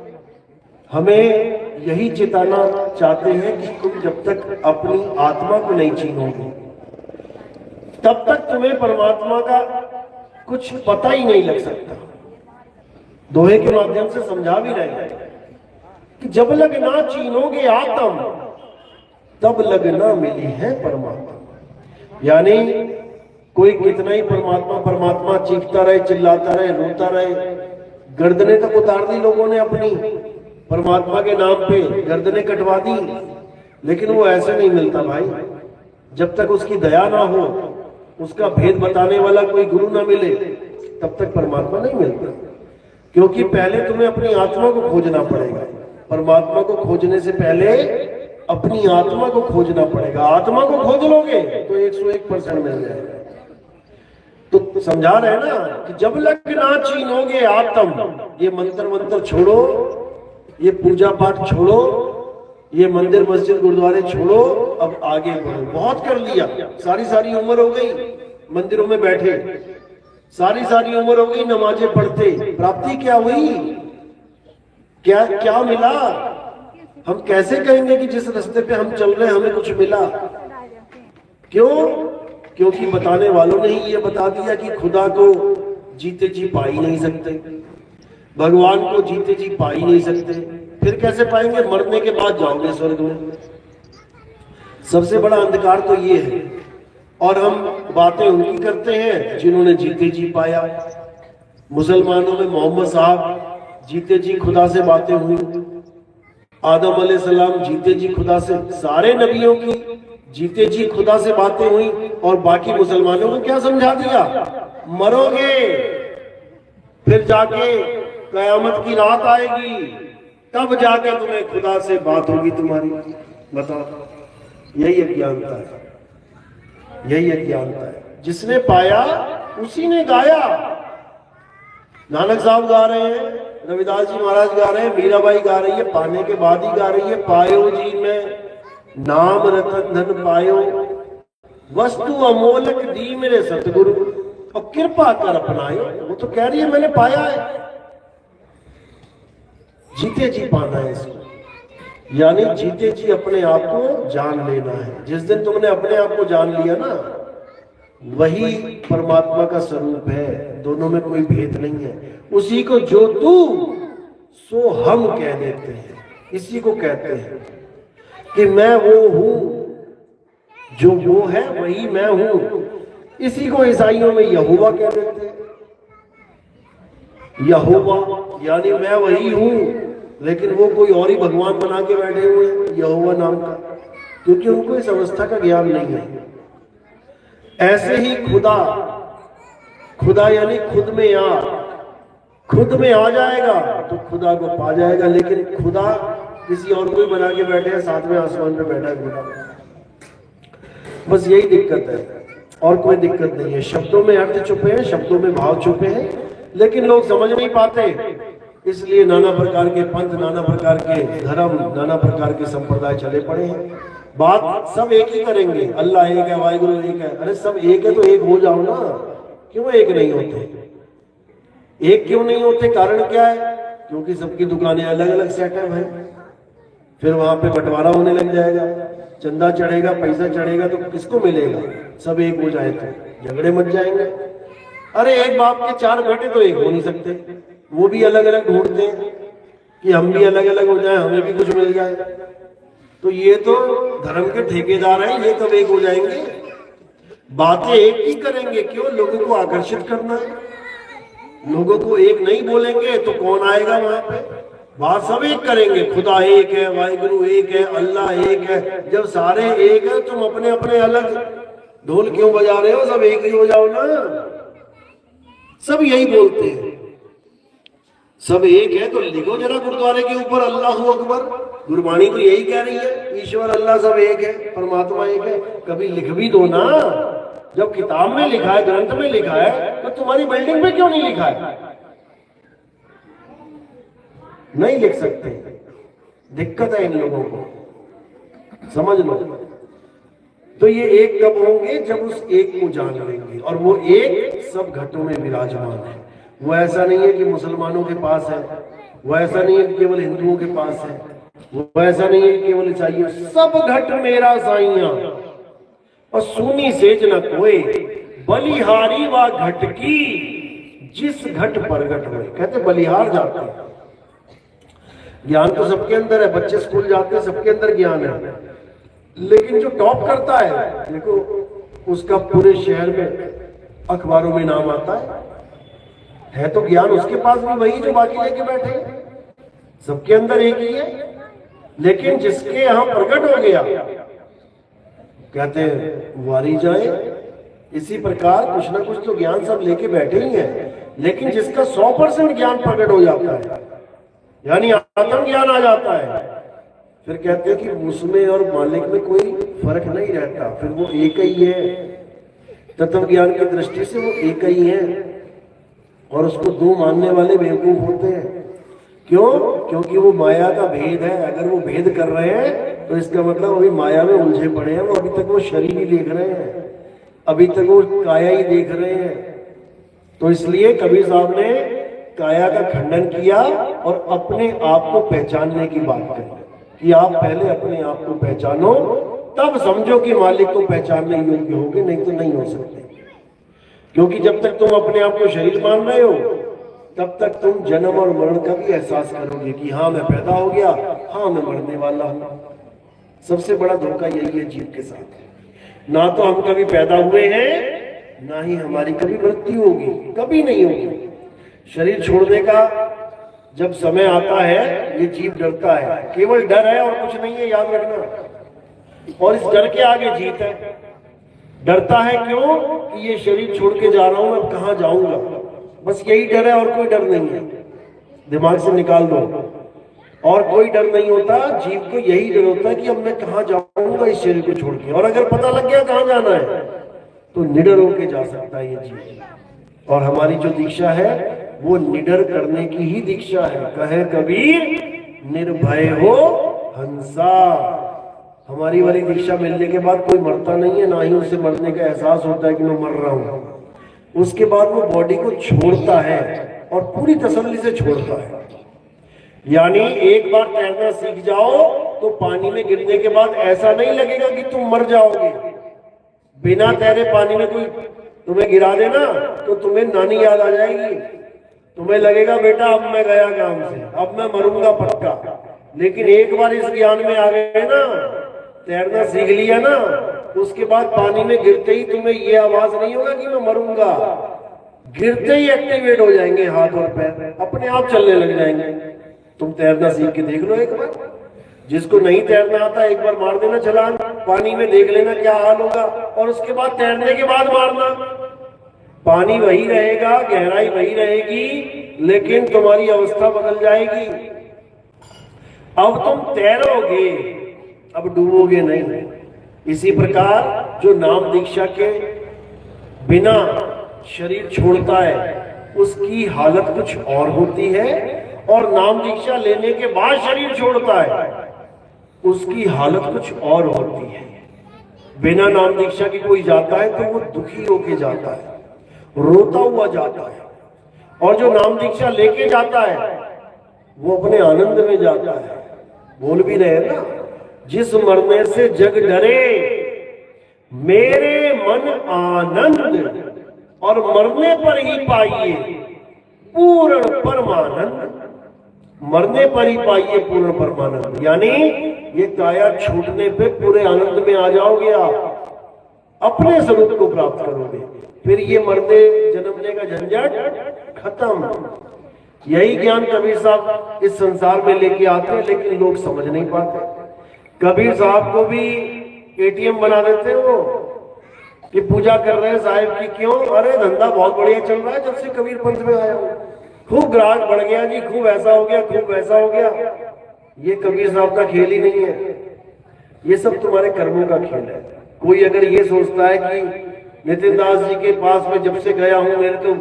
हमें यही चेताना चाहते हैं कि तुम जब तक अपनी आत्मा को नहीं छीनोगे तब तक तुम्हें परमात्मा का कुछ पता ही नहीं लग सकता। दोहे के माध्यम से समझा भी रहे हैं कि जब लग ना छीनोगे आत्म तब लग ना मिली है परमात्मा। यानी कोई कितना ही परमात्मा परमात्मा चीखता रहे, चिल्लाता रहे, रोता रहे, गर्दनें तक उतार दी लोगों ने अपनी परमात्मा के नाम पे, गर्दनें कटवा दी, लेकिन वो ऐसे नहीं मिलता भाई। जब तक उसकी दया ना हो, उसका भेद बताने वाला कोई गुरु ना मिले, तब तक परमात्मा नहीं मिलता। क्योंकि पहले तुम्हें अपनी आत्मा को खोजना पड़ेगा। परमात्मा को खोजने से पहले अपनी आत्मा को खोजना पड़ेगा। आत्मा को खोज लोगे तो 101% मिल जाएगा। तो समझा रहे ना कि जब लग ना छीनोगे आत्म, ये मंत्र छोड़ो, ये पूजा पाठ छोड़ो, ये मंदिर मस्जिद गुरुद्वारे छोड़ो, अब आगे बढ़ो। बहुत कर लिया, सारी उम्र हो गई मंदिरों में बैठे, सारी उम्र हो गई नमाजें पढ़ते, प्राप्ति क्या हुई? क्या मिला? हम कैसे कहेंगे कि जिस रास्ते पे हम चल रहे हैं हमें कुछ मिला? क्यों? क्योंकि बताने वालों ने ही ये बता दिया कि खुदा को जीते जी पा ही नहीं सकते, भगवान को जीते जी पा ही नहीं सकते। फिर कैसे पाएंगे? मरने के बाद जाओगे स्वर्ग में। सबसे बड़ा अंधकार तो ये है। और हम बातें उनकी करते हैं जिन्होंने जीते जी पाया। मुसलमानों में मोहम्मद साहब जीते जी खुदा से बातें हुई, आदम अलैहिस्सलाम जीते जी खुदा से, सारे नबियों की जीते जी खुदा से बातें हुई। और बाकी मुसलमानों को क्या समझा दिया? मरोगे फिर जाके कयामत की रात आएगी, तब जाके तुम्हें खुदा से बात होगी तुम्हारी। बताओ, यही अज्ञानता है, यही अज्ञानता है। जिसने पाया उसी ने गाया। नानक साहब गा रहे हैं, रविदास जी महाराज गा रहे हैं, मीराबाई गा रही है, पाने के बाद ही गा रही है। पायो जी में नाम रतन धन पायो, वस्तु अमोलक दी मेरे सतगुरु, और कृपा कर अपनायो। वो तो कह रही है मैंने पाया है। जीते जी पाना है इसको, यानी जीते जी अपने आप को जान लेना है। जिस दिन तुमने अपने आप को जान लिया ना, वही परमात्मा का स्वरूप है, दोनों में कोई भेद नहीं है। उसी को जो तू सो हम कह देते हैं, इसी को कहते हैं कि मैं वो हूं, जो वो है वही मैं हूं। इसी को ईसाइयों में यहोवा कह देते हैं। यहोवा यानी मैं वही हूं, लेकिन वो कोई और ही भगवान बना के बैठे हुए हैं यहोवा नाम का, क्योंकि उनको इस अवस्था का ज्ञान नहीं है। ऐसे ही खुदा, खुदा यानी खुद में आ जाएगा तो खुदा को पा जाएगा, लेकिन खुदा किसी और को ही बना के बैठे हैं, साथ में आसमान पे बैठा है खुदा। बस यही दिक्कत है, और कोई दिक्कत नहीं है। शब्दों में अर्थ छुपे हैं, शब्दों में भाव छुपे हैं, लेकिन लोग समझ नहीं पाते। इसलिए नाना प्रकार के पंथ, नाना प्रकार के धर्म, नाना प्रकार के संप्रदाय चले पड़े हैं। बात सब एक ही करेंगे, अल्लाह एक है, वाहिगुरु एक है। अरे सब एक है तो एक हो जाओ ना, क्यों एक नहीं होते? एक क्यों नहीं होते? कारण क्या है? क्योंकि सबकी दुकानें अलग अलग सेटअप है, फिर वहां पे बंटवारा होने लग जाएगा, चंदा चढ़ेगा, पैसा चढ़ेगा, तो किसको मिलेगा? सब एक हो जाए तो झगड़े मच जाएंगे। अरे एक बाप के चार बेटे तो एक हो नहीं सकते, वो भी अलग अलग ढूंढते हैं कि हम भी अलग अलग हो जाए, हमें भी कुछ मिल जाए। तो ये तो धर्म के ठेकेदार हैं, ये कब एक हो जाएंगे? बातें एक ही करेंगे, क्यों? लोगों को आकर्षित करना है। लोगों को एक नहीं बोलेंगे तो कौन आएगा वहां पे? बात सब एक करेंगे, खुदा एक है, वाहिगुरु एक है, अल्लाह एक है। जब सारे एक है, तुम अपने अपने अलग ढोल क्यों बजा रहे हो? सब एक ही हो जाओ ना। सब यही बोलते हैं, सब एक है तो लिखो जरा गुरुद्वारे के ऊपर अल्लाह अकबर। गुरबाणी तो यही कह रही है, ईश्वर अल्लाह सब एक है, परमात्मा एक है। कभी लिख भी दो ना। जब किताब में लिखा है, ग्रंथ में लिखा है, तो तुम्हारी बिल्डिंग में क्यों नहीं लिखा है? नहीं लिख सकते, दिक्कत है इन लोगों को, समझ लो। तो ये एक कब होंगे? जब उस एक को जान लेंगे, और वो एक सब घटों में विराजमान है। वो ऐसा नहीं है कि मुसलमानों के पास है, वो ऐसा नहीं है कि केवल हिंदुओं के पास है, वो ऐसा नहीं है कि केवल ईसाइयों। सब घट मेरा साइया और सुनी सेज न कोई, बलिहारी व घट की जिस घट प्रगट हुए। कहते बलिहार जाते हैं, ज्ञान तो सबके अंदर है, बच्चे स्कूल जाते हैं, सबके अंदर ज्ञान है, लेकिन जो टॉप करता है, देखो उसका पूरे शहर में अखबारों में नाम आता है तो ज्ञान उसके पास भी वही जो बाकी लेके बैठे हैं। सबके अंदर एक ही है, लेकिन जिसके यहां प्रकट हो गया, कहते हैं वारी जाए। इसी प्रकार कुछ ना कुछ तो ज्ञान सब लेके बैठे ही है, लेकिन जिसका 100% ज्ञान प्रकट हो जाता है, यानी आत्म ज्ञान आ जाता है, फिर कहते हैं कि उसमें और मालिक में कोई फर्क नहीं रहता, फिर वो एक ही है। तत्व ज्ञान की दृष्टि से वो एक ही है, और उसको दो मानने वाले बेवकूफ होते हैं। क्यों? क्योंकि वो माया का भेद है। अगर वो भेद कर रहे हैं तो इसका मतलब अभी माया में उलझे पड़े हैं। वो अभी तक वो शरीर ही देख रहे हैं, अभी तक वो काया ही देख रहे हैं। तो इसलिए कबीर साहब ने काया का खंडन किया और अपने आप को पहचानने की बात कही कि आप पहले अपने आप को पहचानो, तब समझो कि मालिक को पहचानने योग्य होगे, नहीं तो नहीं हो सकते। क्योंकि जब तक तुम अपने आप को शरीर मान रहे हो, तब तक तुम जन्म और मरण का भी एहसास करोगे कि हाँ मैं पैदा हो गया, हाँ मैं मरने वाला हूं। सबसे बड़ा धोखा यही है जीव के साथ। ना तो हम कभी पैदा हुए हैं, ना ही हमारी कभी मृत्यु होगी, कभी नहीं होगी। शरीर छोड़ने का जब समय आता है, ये जीव डरता है, केवल डर है और कुछ नहीं है, याद रखना। और इस डर के आगे जीत है। डरता है क्यों? कि ये शरीर छोड़ के जा रहा हूं, मैं कहां जाऊंगा, बस यही डर है और कोई डर नहीं है। दिमाग से निकाल दो, और कोई डर नहीं होता। जीव को यही डर होता है कि अब मैं कहां जाऊंगा इस शरीर को छोड़ के, और अगर पता लग गया कहां जाना है तो निडर होके जा सकता है ये जीव। और हमारी जो दीक्षा है वो निडर करने की ही दीक्षा है। कहे कबीर निर्भय हो हंसा। हमारी वाली दीक्षा मिलने के बाद कोई मरता नहीं है, ना ही उसे मरने का एहसास होता है कि मैं मर रहा हूं। उसके बाद वो बॉडी को छोड़ता है और पूरी तसल्ली से छोड़ता है। यानी एक बार तैरना सीख जाओ तो पानी में गिरने के बाद ऐसा नहीं लगेगा कि तुम मर जाओगे, बिना तैरे पानी में कोई तुम्हें गिरा देना तो तुम्हें नानी याद आ जाएगी, तुम्हें लगेगा बेटा अब मैं गया काम से, अब मैं मरूंगा पक्का। लेकिन एक बार इस ज्ञान में आ गए ना, तैरना सीख लिया ना, उसके बाद पानी में गिरते ही तुम्हें ये आवाज नहीं होगा कि मैं मरूंगा, गिरते ही एक्टिवेट हो जाएंगे हाथ और पैर, अपने आप चलने लग जाएंगे। तुम तैरना सीख के देख लो एक बार। जिसको नहीं तैरना आता एक बार मार देना छलांग पानी में, देख लेना क्या हाल होगा, और उसके बाद तैरने के बाद मारना। पानी वही रहेगा, गहराई वही रहेगी, लेकिन तुम्हारी अवस्था बदल जाएगी। अब तुम तैरोगे, अब डूबोगे नहीं। इसी प्रकार जो नाम दीक्षा के बिना शरीर छोड़ता है उसकी हालत कुछ और होती है, और नाम दीक्षा लेने के बाद शरीर छोड़ता है उसकी हालत कुछ और होती है। बिना नाम दीक्षा के कोई जाता है तो वो दुखी होके जाता है, रोता हुआ जाता है, और जो नाम दीक्षा लेके जाता है वो अपने आनंद में जाता है। बोल भी रहे ना, जिस मरने से जग डरे मेरे मन आनंद, और मरने पर ही पाइए पूर्ण परमानंद। मरने पर ही पाइए पूर्ण परमानंद, यानी ये काया छूटने पे पूरे आनंद में आ जाओगे, आप अपने स्वरूप को प्राप्त करोगे। फिर ये मरने जन्मने का झंझट खत्म। यही ज्ञान कबीर साहब इस संसार में लेके आते हैं, लेकिन लोग समझ नहीं पाते। कबीर साहब को भी एटीएम बना देते हैं वो, कि पूजा कर रहे हैं साहिब की। क्यों? अरे धंधा बहुत बढ़िया चल रहा है जब से कबीर पंथ में आया हूं, खूब ग्राहक बढ़ गया जी, खूब ऐसा हो गया, खूब वैसा हो गया। ये कबीर साहब का खेल ही नहीं है, ये सब तुम्हारे कर्मों का खेल है। कोई अगर ये सोचता है कि नितिन दास जी के पास में जब से गया हूं मेरे तो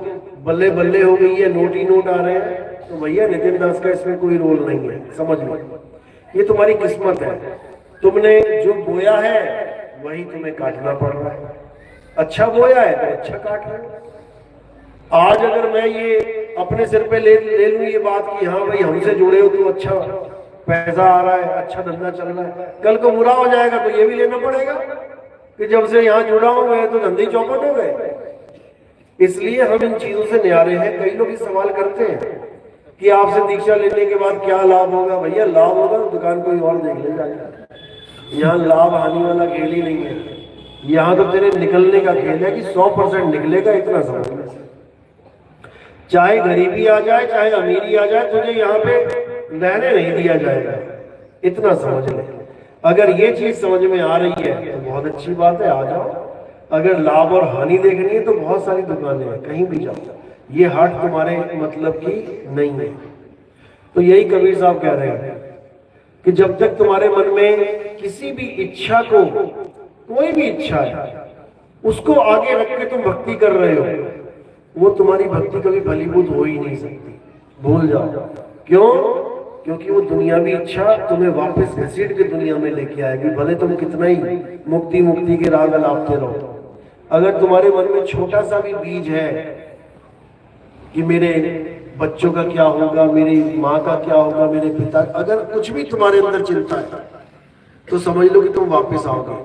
बल्ले बल्ले हो गई है, नोट ही नोट आ रहे हैं, तो भैया नितिन दास का इसमें कोई रोल नहीं है, समझ लो। ये तुम्हारी किस्मत है, तुमने जो बोया है वही तुम्हें काटना पड़ रहा है। अच्छा बोया है तो अच्छा काट रहे हो। आज अगर मैं ये अपने सिर पे ले लूं ये बात कि हाँ भाई हमसे जुड़े हो तो अच्छा पैसा आ रहा है, अच्छा धंधा चल रहा है, कल को बुरा हो जाएगा तो ये भी लेना पड़ेगा कि जब से यहाँ जुड़ा हूं मैं तो धंधे चौपट हो गए। इसलिए हम इन चीजों से न्यारे हैं। कई लोग ये सवाल करते हैं कि आपसे दीक्षा लेने के बाद क्या लाभ होगा। भैया लाभ होगा तो दुकान कोई और देख ले जाएगा, यहाँ लाभ हानि वाला खेल ही नहीं है। यहाँ तो तेरे निकलने का खेल है कि 100% निकलेगा, इतना समझ। चाहे गरीबी आ जाए चाहे अमीरी आ जाए, तुझे यहाँ पे रहने नहीं दिया जाएगा, इतना समझ ले। अगर ये चीज समझ में आ रही है तो बहुत अच्छी बात है, आ जाओ। अगर लाभ और हानि देखनी है तो बहुत सारी दुकानें हैं, कहीं भी जाओ, ये हाट तुम्हारे मतलब की नहीं है। तो यही कबीर साहब कह रहे हैं कि जब तक तुम्हारे मन में किसी भी इच्छा को, कोई भी इच्छा है उसको आगे रख के तुम भक्ति कर रहे हो, वो तुम्हारी भक्ति कभी फलीभूत हो ही नहीं सकती, भूल जाओ। क्यों? क्योंकि वो दुनियावी इच्छा तुम्हें वापस घसीट के दुनिया में लेके आएगी, भले तुम कितना ही मुक्ति मुक्ति के राग अलापते रहो। अगर तुम्हारे मन में छोटा सा भी बीज है कि मेरे बच्चों का क्या होगा, मेरी माँ का क्या होगा, मेरे पिता, अगर कुछ भी तुम्हारे अंदर चिंता है तो समझ लो कि तुम वापस आओगे।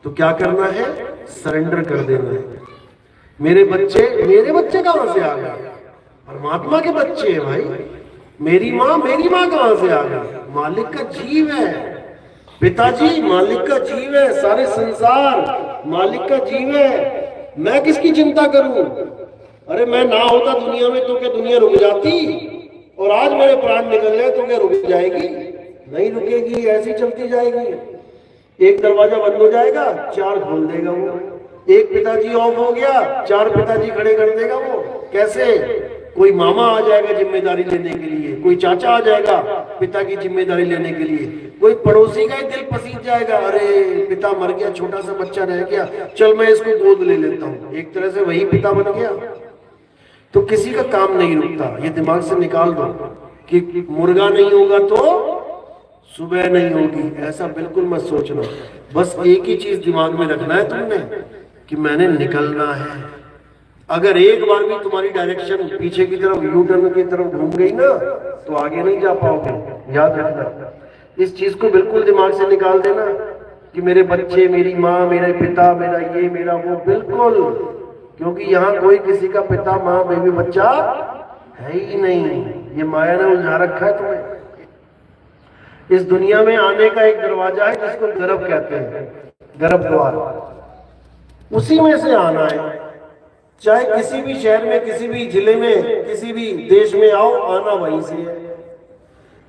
तो क्या करना है? सरेंडर कर देना है। मेरे बच्चे कहां से आ गए? परमात्मा के बच्चे हैं भाई। मेरी माँ कहां से आ गई? मालिक का जीव है। पिताजी मालिक का जीव है, सारे संसार मालिक का जीव है। मैं किसकी चिंता करूं? अरे मैं ना होता दुनिया में तो क्या दुनिया रुक जाती? और आज मेरे प्राण निकल गए तो क्या रुक जाएगी? नहीं रुकेगी, ऐसी चलती जाएगी। एक दरवाजा बंद हो जाएगा, 4 खोल देगा वो। एक पिताजी ऑफ हो गया, 4 पिताजी खड़े कर देगा वो। कैसे? कोई मामा आ जाएगा जिम्मेदारी लेने के लिए, कोई चाचा आ जाएगा पिता की जिम्मेदारी लेने के लिए, कोई पड़ोसी का ही दिल पसीज जाएगा, अरे पिता मर गया, छोटा सा बच्चा रह गया, चल मैं इसको गोद ले लेता हूँ। एक तरह से वही पिता बन गया। तो किसी का काम नहीं रुकता, ये दिमाग से निकाल दो कि मुर्गा नहीं होगा तो सुबह नहीं होगी, ऐसा बिल्कुल मत सोचना। बस एक ही चीज दिमाग में रखना है तुमने कि मैंने निकलना है। अगर एक बार भी तुम्हारी डायरेक्शन पीछे की तरफ, यू टर्न की तरफ घूम गई ना तो आगे नहीं जा पाओगे, याद रखना। इस चीज को बिल्कुल दिमाग से निकाल देना कि मेरे बच्चे, मेरी माँ, मेरे पिता, मेरा ये, मेरा वो, बिल्कुल, क्योंकि यहाँ कोई किसी का पिता, माँ, बेबी, बच्चा है ही नहीं। ये माया ने उलझा रखा है तुम्हें। इस दुनिया में आने का एक दरवाजा है जिसको गर्भ कहते हैं, गर्भ द्वार, उसी में से आना है। चाहे किसी भी शहर में, किसी भी जिले में, किसी भी देश में आओ, आना वहीं से है।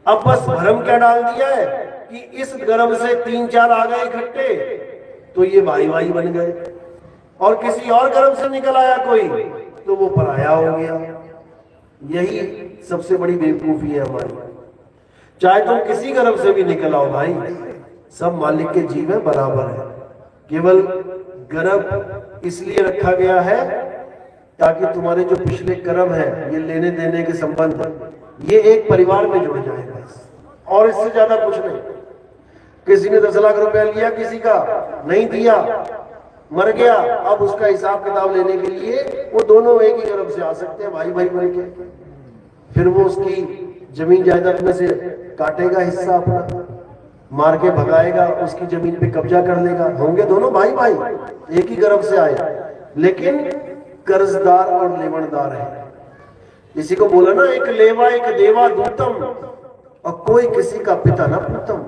अब बस भ्रम क्या डाल दिया है कि इस गर्भ से 3-4 आ गए इकट्ठे तो ये भाई भाई बन गए, और किसी और गर्भ से निकल आया कोई तो वो पराया हो गया। यही सबसे बड़ी बेवकूफी है हमारी। चाहे तुम किसी गर्भ से भी निकल आओ भाई, सब मालिक के जीव है, बराबर है। केवल गर्भ इसलिए रखा गया है ताकि तुम्हारे जो पिछले कर्म है, ये लेने देने के संबंध, ये एक परिवार में जुड़ जाए बस, और इससे ज्यादा कुछ नहीं। किसी ने 10 लाख रुपया लिया, किसी का नहीं दिया, मर गया, अब उसका हिसाब किताब लेने के लिए वो दोनों एक ही गर्भ से आ सकते हैं, भाई भाई बन के। फिर वो उसकी जमीन जायदाद में से काटेगा हिस्सा अपना, मार के भगाएगा, उसकी जमीन पे कब्जा कर लेगा। होंगे दोनों भाई भाई, एक ही गर्भ से आए, लेकिन कर्जदार और लेवनदार है। इसी को बोला ना, एक लेवा एक देवा दूतम, और कोई किसी का पिता ना पूतम।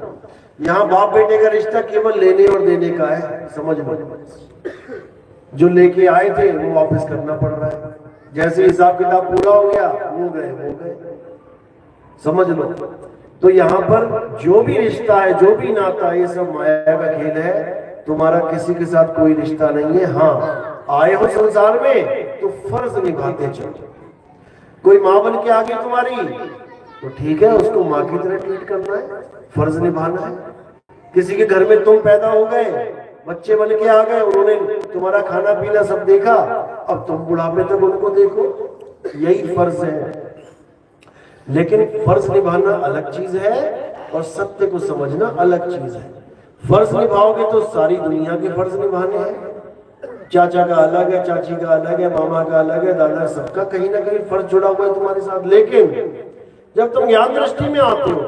यहाँ बाप बेटे का रिश्ता केवल लेने और देने का है, समझ लो। जो लेके आए थे वो वापस करना पड़ रहा है। जैसे हिसाब किताब पूरा हो गया, वो गए, समझ लो। तो यहाँ पर जो भी रिश्ता है, जो भी नाता है, ये सब माया का खेल है। तुम्हारा किसी के साथ कोई रिश्ता नहीं है। हाँ, आए हो संसार में तो फर्ज निभाते चलो। कोई माँ बन के आ गई तुम्हारी तो ठीक है, उसको माँ की तरह ट्रीट करना है, फर्ज निभाना है। किसी के घर में तुम पैदा हो गए, बच्चे बन के आ गए, उन्होंने तुम्हारा खाना पीना सब देखा, अब तुम बुढ़ापे तक उनको देखो, यही फर्ज है। लेकिन फर्ज निभाना अलग चीज है और सत्य को समझना अलग चीज है। फर्ज निभाओगे तो सारी दुनिया के फर्ज निभाने हैं। चाचा का अलग है, चाची का अलग है, मामा का अलग है, दादा, सबका कहीं ना कहीं फर्ज जुड़ा हुआ है तुम्हारे साथ। लेकिन जब तुम ज्ञान दृष्टि में आते हो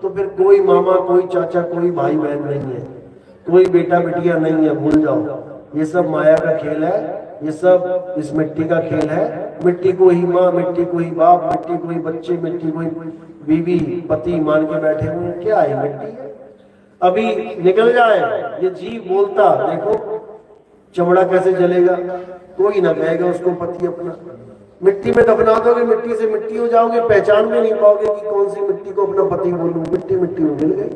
तो फिर कोई मामा, कोई चाचा, कोई भाई बहन नहीं है, कोई बेटा बेटियां नहीं है, भूल जाओ। ये सब माया का खेल है, ये सब इस मिट्टी का खेल है। मिट्टी को ही माँ, मिट्टी को ही बाप, मिट्टी को ही बच्चे, मिट्टी को ही बीवी पति मान के बैठे हुए हैं। क्या है मिट्टी? अभी निकल जाए ये जीव बोलता, देखो चमड़ा कैसे जलेगा, कोई ना कहेगा उसको पति अपना। मिट्टी में दफना दोगे, मिट्टी से मिट्टी हो जाओगे, पहचान में नहीं पाओगे कि कौन सी मिट्टी को अपना पति बोलूं। मिट्टी मिट्टी में मिल गई।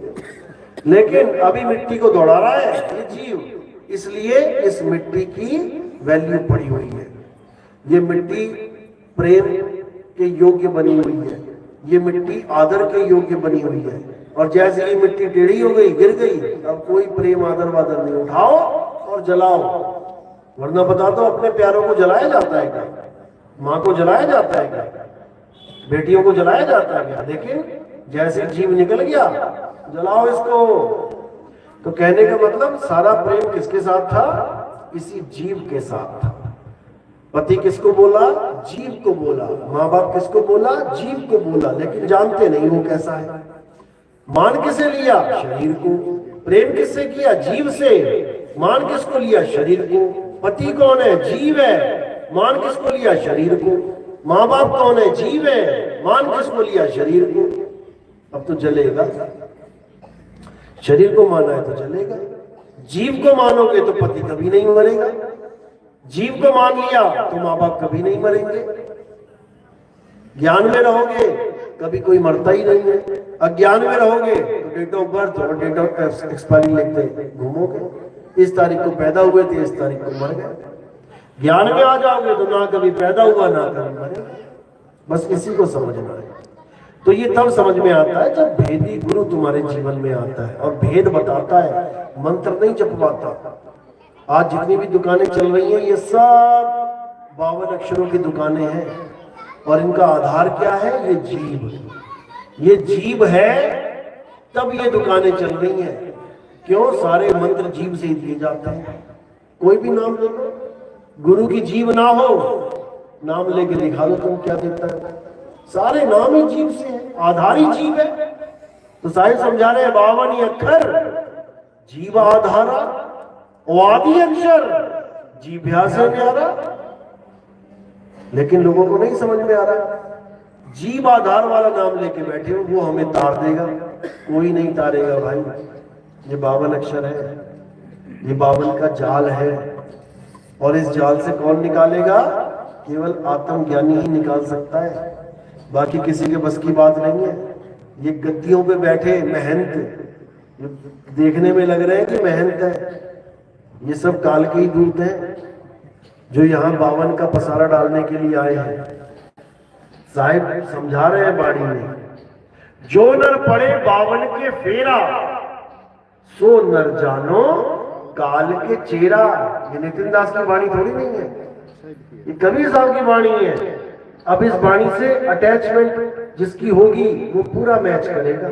लेकिन अभी मिट्टी को दौड़ा रहा है ये जीव, इसलिए इस मिट्टी की वैल्यू पड़ी हुई है। ये मिट्टी प्रेम के योग्य बनी हुई है, ये मिट्टी आदर के योग्य बनी हुई है। और जैसे ये मिट्टी टेढ़ी हो गई, गिर गई, अब कोई प्रेम आदर वादर नहीं। उठाओ और जलाओ, वरना बता दो अपने प्यारों को जलाया जाता है क्या? माँ को जलाया जाता है क्या? बेटियों को जलाया जाता है क्या? लेकिन जैसे जीव निकल गया, जलाओ इसको। तो कहने का मतलब सारा प्रेम किसके साथ था? इसी जीव के साथ था। पति किसको बोला? जीव को बोला। माँ बाप किसको बोला? जीव को बोला। लेकिन जानते नहीं वो कैसा है। मान किसे लिया? शरीर को। प्रेम किससे किया? जीव से। मान किसको लिया? शरीर को। पति कौन है? जीव है। मान किसको लिया? शरीर को। माँ बाप कौन है? जीव है। मान किसको लिया? शरीर को। अब तो जलेगा। शरीर को माना है तो जलेगा। जीव को मानोगे तो पति कभी नहीं मरेगा। जीव को मान लिया तो माँ बाप कभी नहीं मरेंगे। ज्ञान में रहोगे कभी कोई मरता ही नहीं है। अज्ञान में रहोगे तो डेट ऑफ बर्थ और डेट ऑफ एक्सपायरी लिखते घूमोगे। इस तारीख को पैदा हुए थे, इस तारीख को मर गए। ज्ञान में आ जाओगे तो ना कभी पैदा हुआ ना कभी मरे। बस इसी को समझना है। तो ये तब समझ में आता है जब भेदी गुरु तुम्हारे जीवन में आता है और भेद बताता है, मंत्र नहीं जपवाता। आज जितनी भी दुकानें चल रही हैं ये सब 52 अक्षरों की दुकानें हैं और इनका आधार क्या है? ये जीव। ये जीव है तब ये दुकानें चल रही हैं। क्यों? सारे मंत्र जीव से ही दिए जाते हैं। कोई भी नाम ले लो, गुरु की जीव ना हो, नाम लेके दिखा दो तुम क्या देता है। सारे नाम ही जीव से है, आधार ही जीव है। तो साहिब समझा रहे हैं 52 अक्षर जीव आधारा आदि अक्षर जीभ्या से न्यारा। लेकिन लोगों को नहीं समझ में आ रहा। जीव आधार वाला नाम लेके बैठे हो, वो हमें तार देगा, कोई नहीं तारेगा भाई। ये 52 अक्षर है, ये 52 का जाल है, और इस जाल से कौन निकालेगा? केवल आत्मज्ञानी ही निकाल सकता है, बाकी किसी के बस की बात नहीं है। ये गद्दियों पे बैठे महंत, देखने में लग रहे हैं कि महंत है, ये सब काल के ही दूत हैं जो यहाँ 52 का पसारा डालने के लिए आए हैं। साहिब समझा रहे हैं बाड़ी में, जो नर पड़े 52 के फेरा, सो नर जानो काल के चेहरा। ये नितिन दास की वाणी थोड़ी नहीं है, ये कबीर साहब की वाणी है। अब इस वाणी से अटैचमेंट जिसकी होगी वो पूरा मैच करेगा,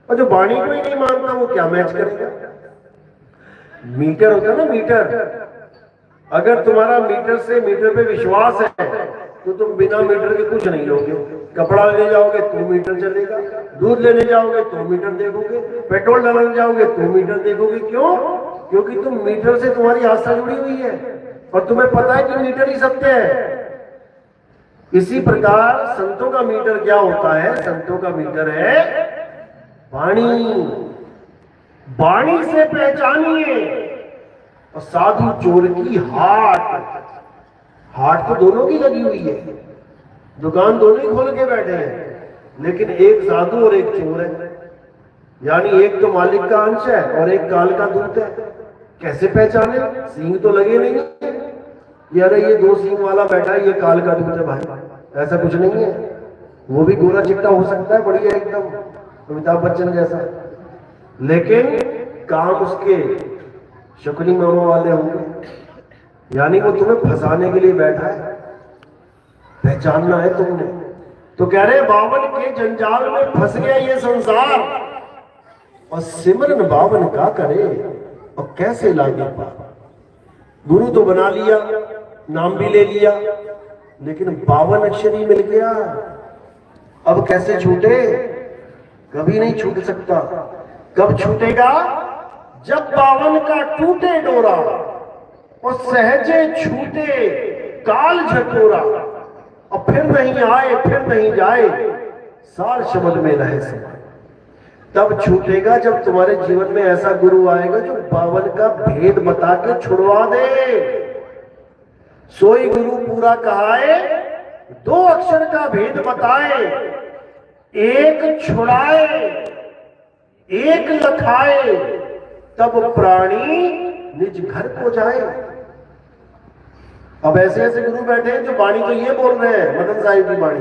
और जो वाणी को ही नहीं मानता वो क्या मैच करेगा? मीटर होता है ना, मीटर। अगर तुम्हारा मीटर से मीटर पे विश्वास है तो तुम बिना मीटर के कुछ नहीं लोगे। कपड़ा लेने जाओगे तो मीटर चलेगा, दूध लेने जाओगे तो मीटर देखोगे, पेट्रोल डालने जाओगे तो मीटर देखोगे। क्यों? क्योंकि तुम मीटर से तुम्हारी आस्था जुड़ी हुई है और तुम्हें पता है कि मीटर ही सत्य है। इसी प्रकार संतों का मीटर क्या होता है? संतों का मीटर है वाणी। वाणी से पहचानिए। और साधु चोर की हाट, हाट तो दोनों की लगी हुई है, दुकान दोनों ही खोल के बैठे हैं, लेकिन एक साधु और एक चोर है। यानी एक तो मालिक का अंश है और एक काल का दूत है। कैसे पहचाने? सींग तो लगे नहीं है, ये अरे ये 2 सींग वाला बैठा है, ये काल का दूत है भाई, ऐसा कुछ नहीं है। वो भी गोरा चिट्टा हो सकता है, बढ़िया एकदम अमिताभ बच्चन जैसा, लेकिन काम उसके शुक्री मामा वाले होंगे। यानी वो तुम्हें फंसाने के लिए बैठा है, पहचानना है तुमने। तो कह रहे 52 के जंजाल में फंस गया ये संसार, और सिमरन 52 का करे और कैसे लागे पार। गुरु तो बना लिया, नाम भी ले लिया, लेकिन 52 अक्षर ही मिल गया। अब कैसे छूटे? कभी नहीं छूट सकता। कब छूटेगा? जब 52 का टूटे डोरा और सहजे छूटे काल झकोरा, और फिर नहीं आए फिर नहीं जाए, सार शब्द में रहे समय। तब छूटेगा जब तुम्हारे जीवन में ऐसा गुरु आएगा जो 52 का भेद बता के छुड़वा दे। सोई गुरु पूरा कहाए, 2 अक्षर का भेद बताए, एक छुड़ाए एक लखाए, तब प्राणी निज घर को जाए। अब ऐसे ऐसे गुरु बैठे हैं जो वाणी तो ये बोल रहे हैं, मदन साहिब की वाणी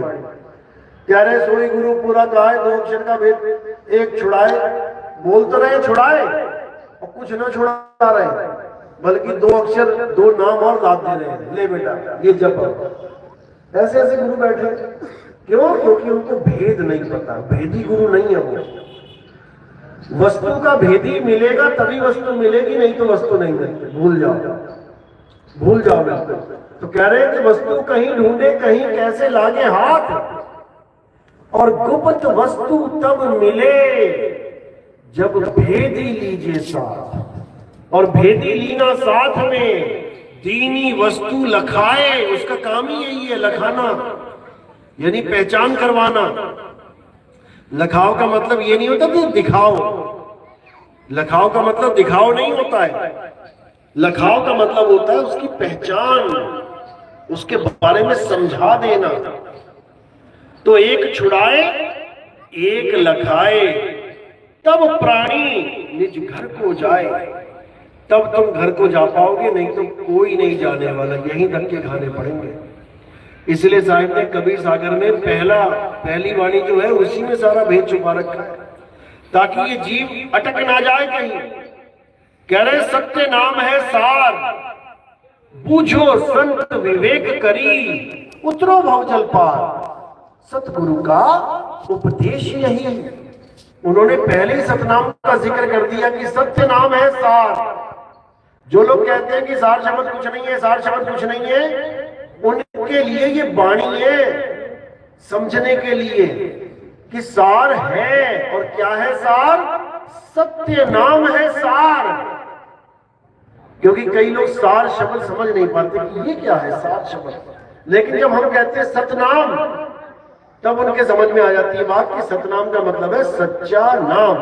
कह रहे सोई गुरु पूरा कहाए, 2 अक्षर का भेद एक छुड़ाए। बोल तो रहे छुड़ाए और कुछ ना छुड़ा रहे, बल्कि 2 अक्षर 2 नाम और लाद दे रहे हैं, ले बेटा ये जप। ऐसे ऐसे गुरु बैठे। क्यों? क्योंकि उनको भेद नहीं पता, भेदी गुरु नहीं है वो। वस्तु का भेदी मिलेगा तभी वस्तु मिलेगी, नहीं तो वस्तु नहीं मिलती। भूल जाओ, भूल जाओ बिल्कुल। तो कह रहे हैं कि वस्तु कहीं ढूंढे कहीं कैसे लागे हाथ, और गुप्त वस्तु तब मिले जब भेदी लीजिए साथ। और भेदी लीना साथ में, दीनी वस्तु लखाए। उसका काम ही यही है, लखाना, यानी पहचान करवाना। लखाओ का मतलब ये नहीं होता कि दिखाओ, लखाओ का मतलब दिखाओ नहीं होता है। लखाओ का मतलब होता है उसकी पहचान, उसके बारे में समझा देना। तो एक छुड़ाए एक लखाए, तब प्राणी निज घर को जाए। तब तुम घर को जा पाओगे, नहीं तो कोई नहीं जाने वाला, यहीं धक्के खाने पड़ेंगे। इसलिए साहिब ने कबीर सागर में पहली वाणी जो है उसी में सारा भेद छुपा रखा है, ताकि ये जीव अटक ना जाए कहीं। कह रहे सत्य नाम है सार, बूझो संत विवेक करी, उतरो भवजल पार। सतगुरु का उपदेश यही। उन्होंने पहले ही सतनाम का जिक्र कर दिया कि सत्य नाम है सार। जो लोग कहते हैं कि सार शब्द कुछ नहीं है, सार शब्द कुछ नहीं है, उनके लिए ये वाणी है समझने के लिए कि सार है। और क्या है सार? सत्य नाम है सार। क्योंकि कई लोग सार शब्द समझ नहीं पाते कि ये क्या है सार शब्द, लेकिन जब हम कहते हैं सतनाम तब उनके समझ में आ जाती है बात कि सतनाम का मतलब है सच्चा नाम।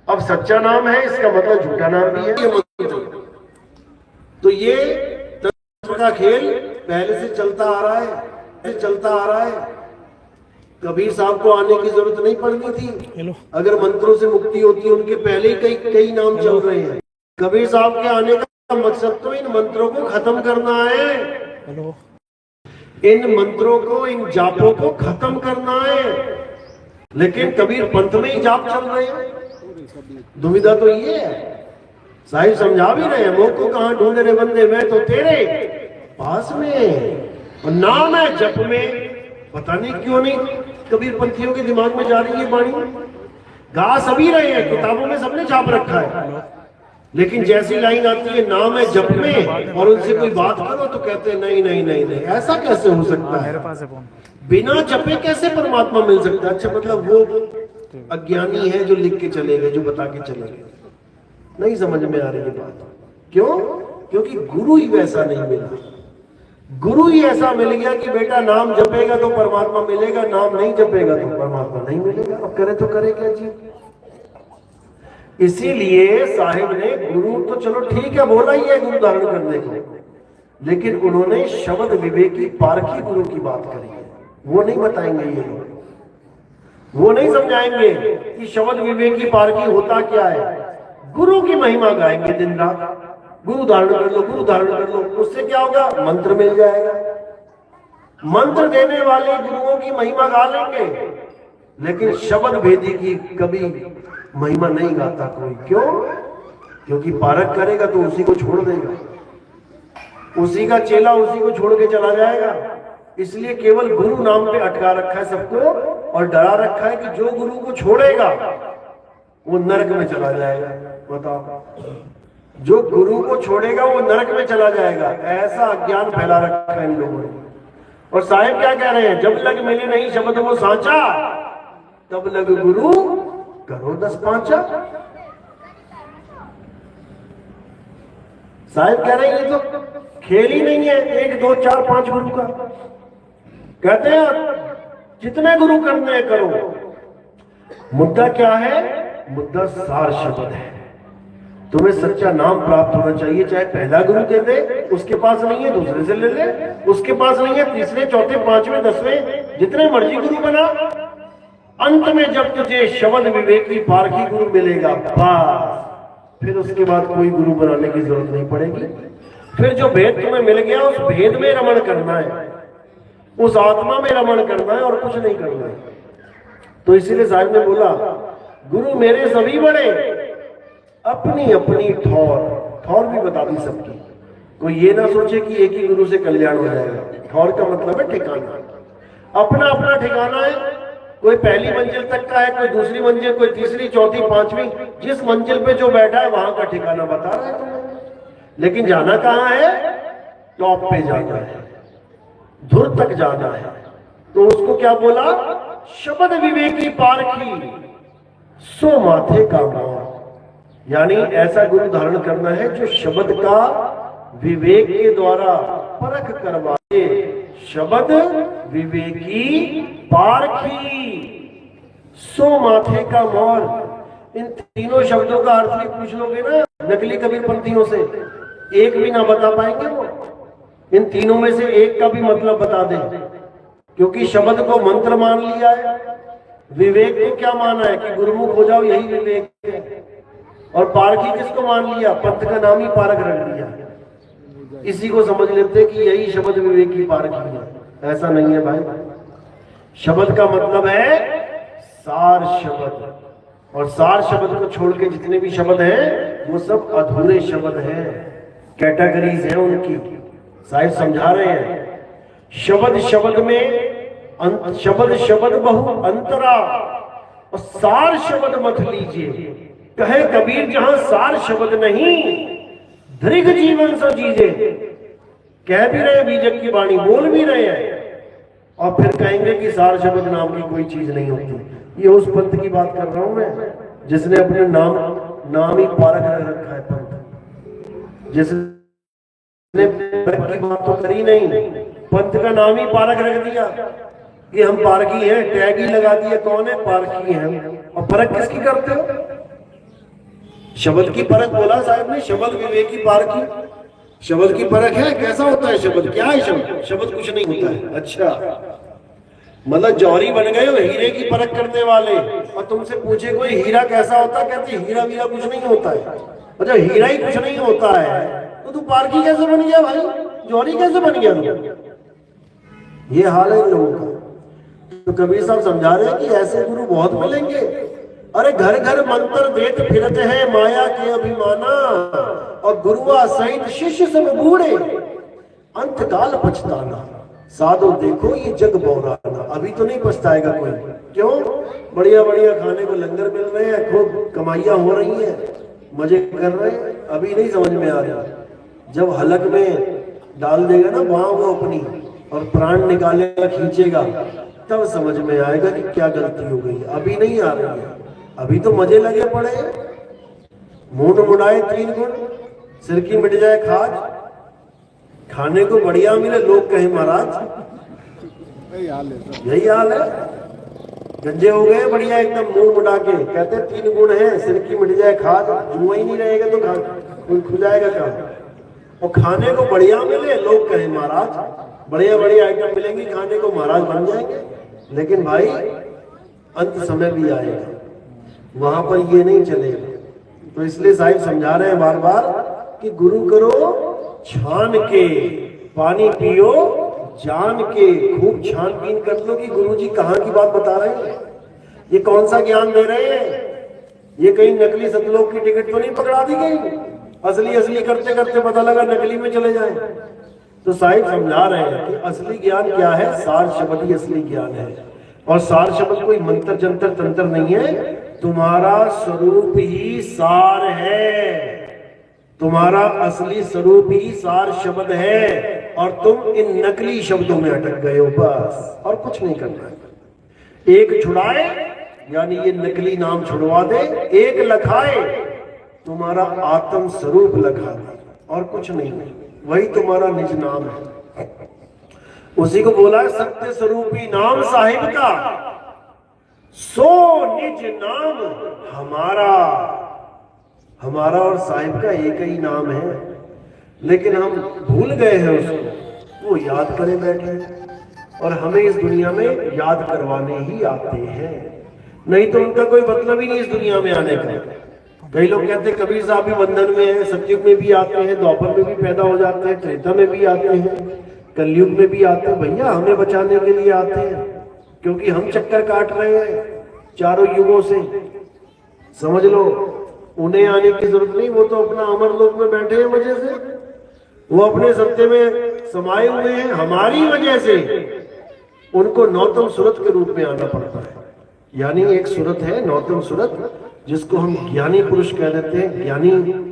अब सच्चा नाम है इसका मतलब झूठा नाम भी है। तो ये तत्व का खेल पहले से चलता आ रहा है। कबीर साहब को आने की जरूरत नहीं पड़नी थी। अगर मंत्रों से मुक्ति होती उनके पहले ही कई नाम चल रहे हैं। कबीर साहब के आने का मकसद तो इन मंत्रों को खत्म करना है। इन मंत्रों को, इन जापों को खत्म करना है। लेकिन कबीर पंथ में ही जाप चल रहे हैं। दुविधा तो ये है। साहिब समझा भी रहे हैं, मोह को कहां ढूंढ रहे बंदे, मैं तो तेरे पास में। और नाम है जप में, पता नहीं क्यों नहीं कबीर पंथियों के दिमाग में जा रही है बाणी। गा सभी रहे हैं, किताबों में सबने छाप रखा है, लेकिन जैसी लाइन आती है नाम है जप में और उनसे कोई बात करो तो कहते हैं नहीं नहीं नहीं नहीं, ऐसा कैसे हो सकता है, बिना जपे कैसे परमात्मा मिल सकता है। अच्छा, मतलब वो अज्ञानी है जो लिख के चले गए, जो बता के चले गए। नहीं समझ में आ रही है बात। क्यों? क्योंकि गुरु ही वैसा नहीं मिला। गुरु ही ऐसा मिल गया कि बेटा नाम जपेगा तो परमात्मा मिलेगा, नाम नहीं जपेगा तो परमात्मा नहीं मिलेगा। अब करे तो करे क्या जी। इसीलिए साहिब ने गुरु तो चलो ठीक है बोला ही है गुरु धारण करने को, लेकिन उन्होंने शब्द विवेकी पारखी गुरु की बात करी है। वो नहीं बताएंगे ये लोग, वो नहीं समझाएंगे कि शब्द विवेकी पारखी होता क्या है। गुरु की महिमा गाएंगे दिन रात, गुरु धारण कर लो, गुरु धारण कर लो। उससे क्या होगा? मंत्र मिल जाएगा। मंत्र देने वाले गुरुओं की महिमा गा लेंगे, लेकिन शब्द भेदी की कभी महिमा नहीं गाता कोई। क्यों? क्योंकि पारक करेगा तो उसी को छोड़ देगा, उसी का चेला उसी को छोड़ के चला जाएगा। इसलिए केवल गुरु नाम पे अटका रखा है सबको और डरा रखा है कि जो गुरु को छोड़ेगा वो नरक में चला जाएगा। बताओ, जो गुरु को छोड़ेगा वो नरक में चला जाएगा। ऐसा अज्ञान फैला रखा है इन लोगों ने। और साहिब क्या कह रहे हैं? जब लग मिले नहीं शब्द वो सांचा, तब लग गुरु करो 10 पांचा। साहिब कह रहे हैं ये तो खेल ही नहीं है 1 2 4 5 गुरु का। कहते हैं जितने गुरु करने हैं करो। मुद्दा क्या है? मुद्दा सार शब्द है। तुम्हें सच्चा नाम प्राप्त होना चाहिए, चाहे पहला गुरु दे दे, उसके पास नहीं है दूसरे से ले ले, उसके पास नहीं है तीसरे चौथे पांचवें 10वें, जितने मर्जी गुरु बना। अंत में जब तुझे शब्द विवेकी पारखी गुरु मिलेगा, बस फिर उसके बाद कोई गुरु बनाने की जरूरत नहीं पड़ेगी। फिर जो भेद तुम्हें मिल गया उस भेद में रमण करना है, उस आत्मा में रमण करना है और कुछ नहीं करना है। तो इसीलिए साहब ने बोला गुरु मेरे सभी बड़े, अपनी अपनी ठौर भी बता दी सबकी। कोई ये ना सोचे कि एक ही गुरु से कल्याण हो जाएगा। ठौर का मतलब है ठिकाना, अपना अपना ठिकाना है। कोई पहली मंजिल तक का है, कोई दूसरी मंजिल, कोई तीसरी चौथी पांचवी। जिस मंजिल पे जो बैठा है वहां का ठिकाना बता रहा है तुम्हें, लेकिन जाना कहां है? टॉप पे जाना है, धुर तक जाना है। तो उसको क्या बोला? शब्द विवेकी पारखी सो माथे का मोर। यानी ऐसा गुरु धारण करना है जो शब्द का विवेक के द्वारा परख करवाए। शब्द विवेकी पारखी सो माथे का मोर। इन तीनों शब्दों का अर्थ भी पूछ लोगे ना नकली कबीरपंथियों से, एक भी ना बता पाएंगे वो। इन तीनों में से एक का भी मतलब बता दें, क्योंकि शब्द को मंत्र मान लिया है, विवेक को क्या माना है कि गुरुमुख हो जाओ, यही विवेक है। और पारखी किसको मान लिया? पंथ का नाम ही पारक रख दिया। इसी को समझ लेते कि यही शब्द विवेक की पारखी है। ऐसा नहीं है भाई। शब्द का मतलब है सार शब्द, और सार शब्द को छोड़ के जितने भी शब्द हैं वो सब अधूरे शब्द हैं, कैटेगरीज हैं उनकी। साहिब समझा रहे हैं शब्द शब्द में शब्द शब्द बहु अंतरा और सार शब्द मत लीजिए। कहे कबीर जहां सार शब्द नहीं दृढ़ जीवन सो जीजे। कह भी रहे बीजक की वाणी, बोल भी रहे हैं, और फिर कहेंगे कि सार शब्द नाम की कोई चीज नहीं होती। ये उस पंथ की बात कर रहा हूं मैं जिसने अपने नाम ही पारक रखा है पंथ, जिसने पारक की बात तो करी नहीं, पंथ का नाम ही पारक रख दिया कि हम पारकी हैं, टैग ही लगा दिया, कौन है पारकी हैं। और परख किसकी करते हो? शब्द की परख बोला साहब ने, शब्द विवेकी पारकी। शब्द की परख है, कैसा होता है शब्द, क्या है शब्द? शब्द कुछ नहीं होता है। अच्छा, मतलब जौहरी बन गए हो हीरे की परख करने वाले, और तुमसे पूछे कोई हीरा कैसा होता है, कहते हीरा वीरा कुछ नहीं होता है। और जब हीरा ही कुछ नहीं होता है तो तू पारकी कैसे बन गया भाई, जौहरी कैसे बन गया तू? ये हाल है इन लोगों का। तो कबीर साहब समझा रहे हैं कि ऐसे गुरु बहुत मिलेंगे। अरे घर घर मंत्र देत फिरते हैं माया के अभिमाना, और गुरुआ सहित शिष्य सब बूढ़े, अंत काल पछताना। साधु देखो ये जग बौराना। अभी तो नहीं पछताएगा कोई, क्यों? बढ़िया बढ़िया खाने को लंगर मिल रहे हैं, खूब कमाइयां हो रही हैं, मजे कर रहे हैं, अभी नहीं समझ में आ रहा। जब हलक में डाल देगा ना वहां वो अपनी, और प्राण निकालेगा, खींचेगा, तब समझ में आएगा कि क्या गलती हो गई। अभी नहीं आ रही है, अभी तो मजे लगे पड़े। मुंह मुड़ाए 3 गुण, सिर की मिट जाए खाज, खाने को बढ़िया मिले लोग कहे महाराज, यही हाल है। गंजे हो गए बढ़िया एकदम मुंह मुड़ा के, कहते 3 गुण है, सिर की मिट जाए खाज, जुआ ही नहीं रहेगा तो कोई खुजाएगा क्या? और खाने को बढ़िया मिले लोग कहे महाराज, बढ़िया बढ़िया आइटम मिलेंगी खाने को, महाराज बन जाएंगे। लेकिन भाई अंत समय भी आएगा, वहां पर ये नहीं चलेगा। तो इसलिए साहिब समझा रहे हैं बार बार कि गुरु करो छान के, पानी पियो जान के, खूब छानबीन कर लो कि गुरुजी कहाँ की बात बता रहे हैं, ये कौन सा ज्ञान दे रहे हैं। ये कहीं नकली सतलोक की टिकट तो नहीं पकड़ा दी गई, असली असली करते करते पता लगा नकली में चले जाए। तो साहिब समझा रहे हैं कि असली ज्ञान क्या है, सार शब्द ही असली ज्ञान है। और सार शब्द कोई मंत्र जंतर तंत्र नहीं है, तुम्हारा स्वरूप ही सार है, तुम्हारा असली स्वरूप ही सार शब्द है। और तुम इन नकली शब्दों में अटक गए हो बस, और कुछ नहीं करना है। एक छुड़ाए यानी ये नकली नाम छुड़वा दे, एक लखाए तुम्हारा आत्म स्वरूप लखा दे, और कुछ नहीं, वही तुम्हारा निज नाम है। उसी को बोला सत्य स्वरूपी नाम साहिब का, सो निज नाम हमारा। हमारा और साहिब का एक ही नाम है, लेकिन हम भूल गए हैं उसको, वो याद करे बैठे, और हमें इस दुनिया में याद करवाने ही आते हैं, नहीं तो उनका कोई मतलब ही नहीं इस दुनिया में आने का। कई लोग कहते हैं कबीर साहब भी बंधन में है, सतयुग में भी आते हैं, द्वापर में भी पैदा हो जाते हैं, त्रेता में भी आते हैं, कलयुग में भी आते हैं। भैया हमें बचाने के लिए आते हैं, क्योंकि हम चक्कर काट रहे हैं चारों युगों से, समझ लो। उन्हें आने की जरूरत नहीं, वो तो अपना अमर लोक में बैठे हैं मजे से, वो अपने सत्य में समाये हुए हैं। हमारी वजह से उनको नौतम सूरत के रूप में आना पड़ता है। यानी एक सूरत है नौतम सूरत, जिसको हम ज्ञानी पुरुष कह देते हैं, ज्ञानी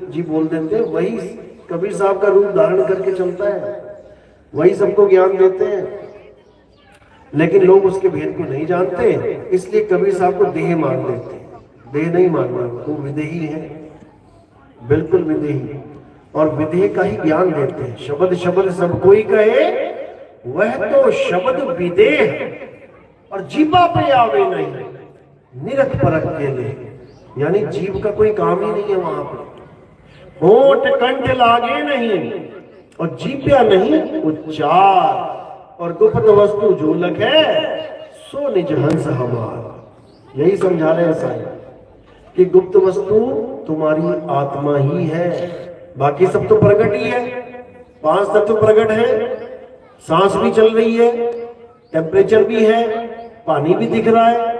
जी बोल देते हैं, वही कबीर साहब का रूप धारण करके चलता है, वही सबको ज्ञान देते हैं। लेकिन लोग उसके भेद को नहीं जानते, इसलिए कबीर साहब को देह मान लेते हैं। देह नहीं मानना, वो विदेही है, बिल्कुल विदेही, और विदेह का ही ज्ञान देते हैं। शब्द शब्द सब कोई कहे, वह तो शब्द विदेह, और जीवा पे आवे नहीं, निरख परख के ले। यानी जीव का कोई काम ही नहीं है वहां पे। होठ कंठ लागे नहीं, और जीव्या नहीं उच्चार, और गुप्त वस्तु जो लखे, सो निज हंस हमार। यही समझा रहे हैं साहब कि गुप्त वस्तु तुम्हारी आत्मा ही है, बाकी सब तो प्रकट ही है। 5 तत्व प्रकट है, सांस भी चल रही है, टेम्परेचर भी है, पानी भी दिख रहा है,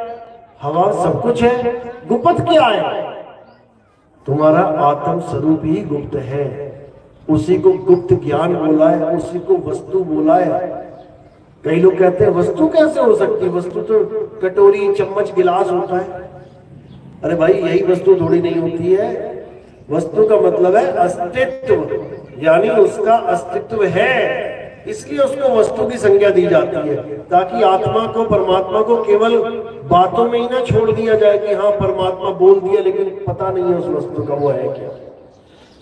हवा, सब कुछ है। गुप्त क्या है? तुम्हारा आत्म स्वरूप ही गुप्त है, उसी को गुप्त ज्ञान बोला है, उसी को वस्तु बोला है। कई लोग कहते हैं वस्तु कैसे हो सकती है, वस्तु तो कटोरी चम्मच गिलास होता है। अरे भाई यही वस्तु थोड़ी नहीं होती है। वस्तु का मतलब है अस्तित्व, यानी उसका अस्तित्व है, इसलिए उसको वस्तु की संज्ञा दी जाती है, ताकि आत्मा को, परमात्मा को केवल बातों में ही ना छोड़ दिया जाए कि हाँ परमात्मा बोल दिया लेकिन पता नहीं है उस वस्तु का वो है क्या।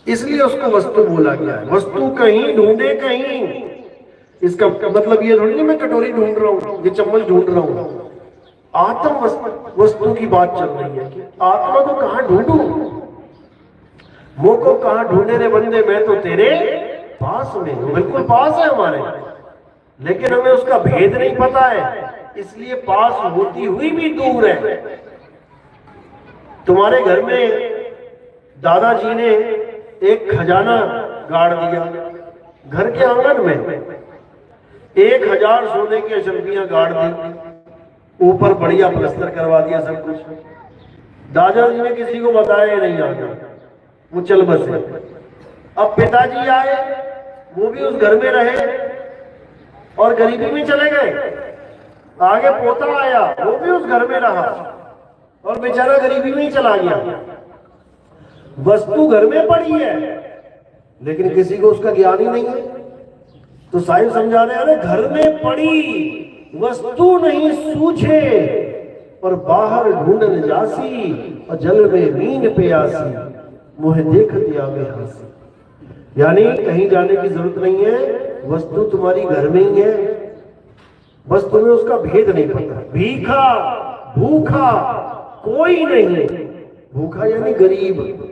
इसलिए उसको वस्तु बोला गया है। वस्तु कहीं ढूंढे कहीं, इसका मतलब ये थोड़ी नहीं मैं कटोरी ढूंढ रहा हूँ, ये चम्मच ढूंढ रहा हूँ। आत्म वस्तु की बात चल रही है कि आत्मा को कहाँ ढूंढूं, मुंह को कहाँ ढूंढे रे बंदे, मैं तो तेरे पास में हूं। बिल्कुल पास है हमारे, लेकिन हमें उसका भेद नहीं पता है, इसलिए पास होती हुई भी दूर है। तुम्हारे घर में दादाजी ने एक खजाना गाड़ दिया, घर के आंगन में 1000 सोने की अशरफियां गाड़ दी, ऊपर बढ़िया प्लस्तर करवा दिया सब कुछ। दादाजी ने किसी को बताया नहीं, आगे वो चल बसे। अब पिताजी आए, वो भी उस घर में रहे और गरीबी में चले गए। आगे पोता आया, वो भी उस घर में रहा और बेचारा गरीबी में ही चला गया। वस्तु घर में पड़ी है लेकिन किसी को उसका ज्ञान ही नहीं है। तो साहिब समझा रहे हैं, घर में पड़ी वस्तु नहीं सूझे और बाहर ढूंढन जासी, और जल में मीन प्यासी, मुझे देख दिया में हंसी। यानी कहीं जाने की जरूरत नहीं है, वस्तु तुम्हारी घर में ही है, बस तुम्हें उसका भेद नहीं पता। भीखा भूखा कोई नहीं, भूखा यानी गरीब,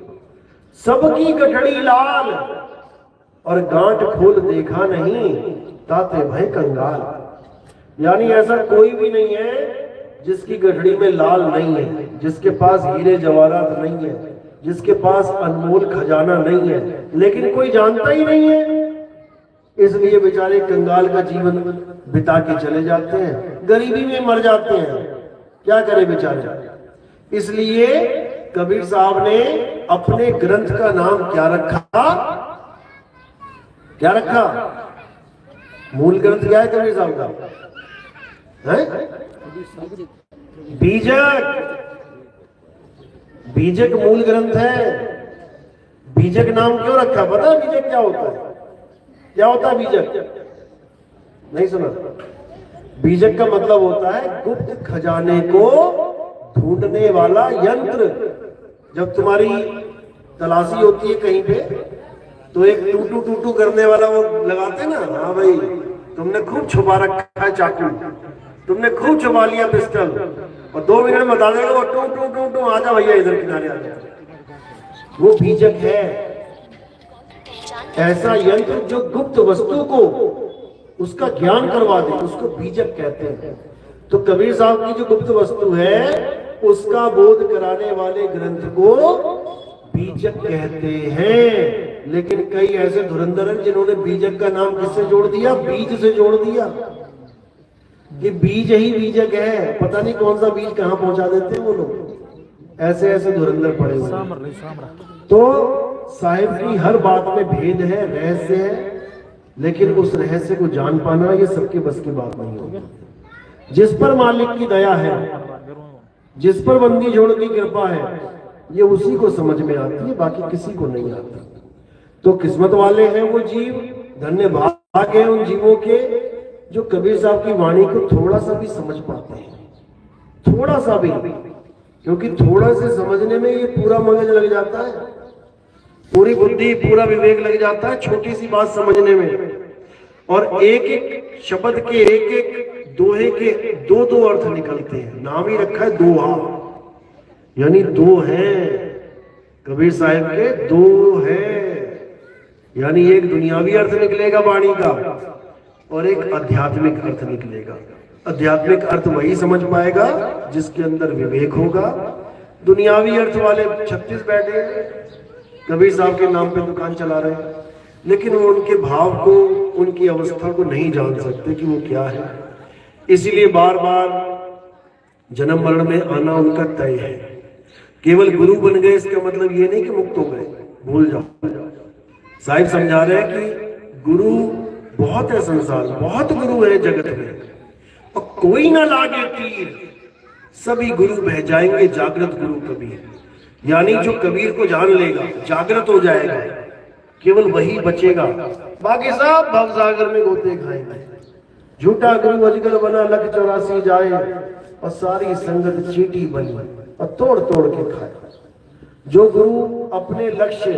सबकी गठड़ी लाल, और गांठ खोल देखा नहीं, ताते भय कंगाल। यानी ऐसा कोई भी नहीं है जिसकी गठड़ी में लाल नहीं है, जिसके पास हीरे जवाहरात नहीं है, जिसके पास अनमोल खजाना नहीं है, लेकिन कोई जानता ही नहीं है, इसलिए बेचारे कंगाल का जीवन बिता के चले जाते हैं, गरीबी में मर जाते हैं। क्या करे बेचारे। इसलिए कबीर साहब ने अपने ग्रंथ का नाम क्या रखा, क्या रखा? मूल ग्रंथ क्या है कबीर साहब का? है बीजक। बीजक मूल ग्रंथ है। बीजक नाम क्यों रखा पता है? बीजक क्या होता है? क्या होता है बीजक? नहीं सुना? बीजक का मतलब होता है गुप्त खजाने को ढूंढने वाला यंत्र। जब तुम्हारी तलाशी होती है कहीं पे, तो एक टूटू टूटू करने वाला वो लगाते ना, हाँ भाई तुमने खूब छुपा रखा है चाकू, तुमने खूब छुपा लिया पिस्टल, और 2 मिनट में बता देगा वो टू टू टू टू, आजा भैया इधर किनारे आ जा। वो बीजक है, ऐसा यंत्र जो गुप्त वस्तु को उसका ज्ञान करवा दे, उसको बीजक कहते हैं। तो कबीर साहब की जो गुप्त वस्तु है उसका बोध कराने वाले ग्रंथ को बीजक कहते हैं। लेकिन कई ऐसे धुरंधर हैं जिन्होंने बीजक का नाम किससे जोड़ दिया? बीज से जोड़ दिया। ये बीज ही बीजक है, पता नहीं कौन सा बीज कहां पहुंचा देते हैं वो लोग। ऐसे ऐसे धुरंधर पड़े हुए। तो साहिब की हर बात में भेद है, रहस्य है, लेकिन उस रहस्य को जान पाना ये सबके बस की बात नहीं होगी। जिस पर मालिक की दया है, जिस पर बंदी जोड़ की कृपा है, ये उसी को समझ में आती है, बाकी किसी को नहीं आती। तो किस्मत वाले हैं वो जीव, धन्य भाग है उन जीवों के जो कबीर साहब की वाणी को थोड़ा सा भी समझ पाते हैं, थोड़ा सा भी। क्योंकि थोड़ा से समझने में ये पूरा मगज लग जाता है, पूरी बुद्धि पूरा विवेक लग जाता है छोटी सी बात समझने में। और एक एक शब्द के, एक एक दोहे के 2-2 अर्थ निकलते हैं। नाम ही रखा है दोहा, यानी 2 हैं कबीर साहब के, 2 हैं। यानी एक दुनियावी अर्थ निकलेगा वाणी का और एक आध्यात्मिक अर्थ निकलेगा। आध्यात्मिक अर्थ वही समझ पाएगा जिसके अंदर विवेक होगा। दुनियावी अर्थ वाले 36 बैठे कबीर साहब के नाम पे दुकान चला रहे हैं, लेकिन वो उनके भाव को, उनकी अवस्था को नहीं जान सकते कि वो क्या है। इसीलिए बार बार जन्म मरण में आना उनका तय है। केवल गुरु बन गए इसका मतलब ये नहीं कि मुक्त हो गए, भूल जाओ। साहिब समझा रहे हैं कि गुरु बहुत है संसार, बहुत गुरु है जगत में, और कोई ना लागे तीर, सभी गुरु बह जाएंगे जागृत गुरु कबीर। यानी जो कबीर को जान लेगा जागृत हो जाएगा, केवल वही बचेगा, बाकी सब भवसागर में गोते खाएंगे। झूठा गुरु अजगर बना, लख 84 जाए, और सारी संगत चींटी बनी और तोड़ तोड़ के खाए। जो गुरु अपने लक्ष्य,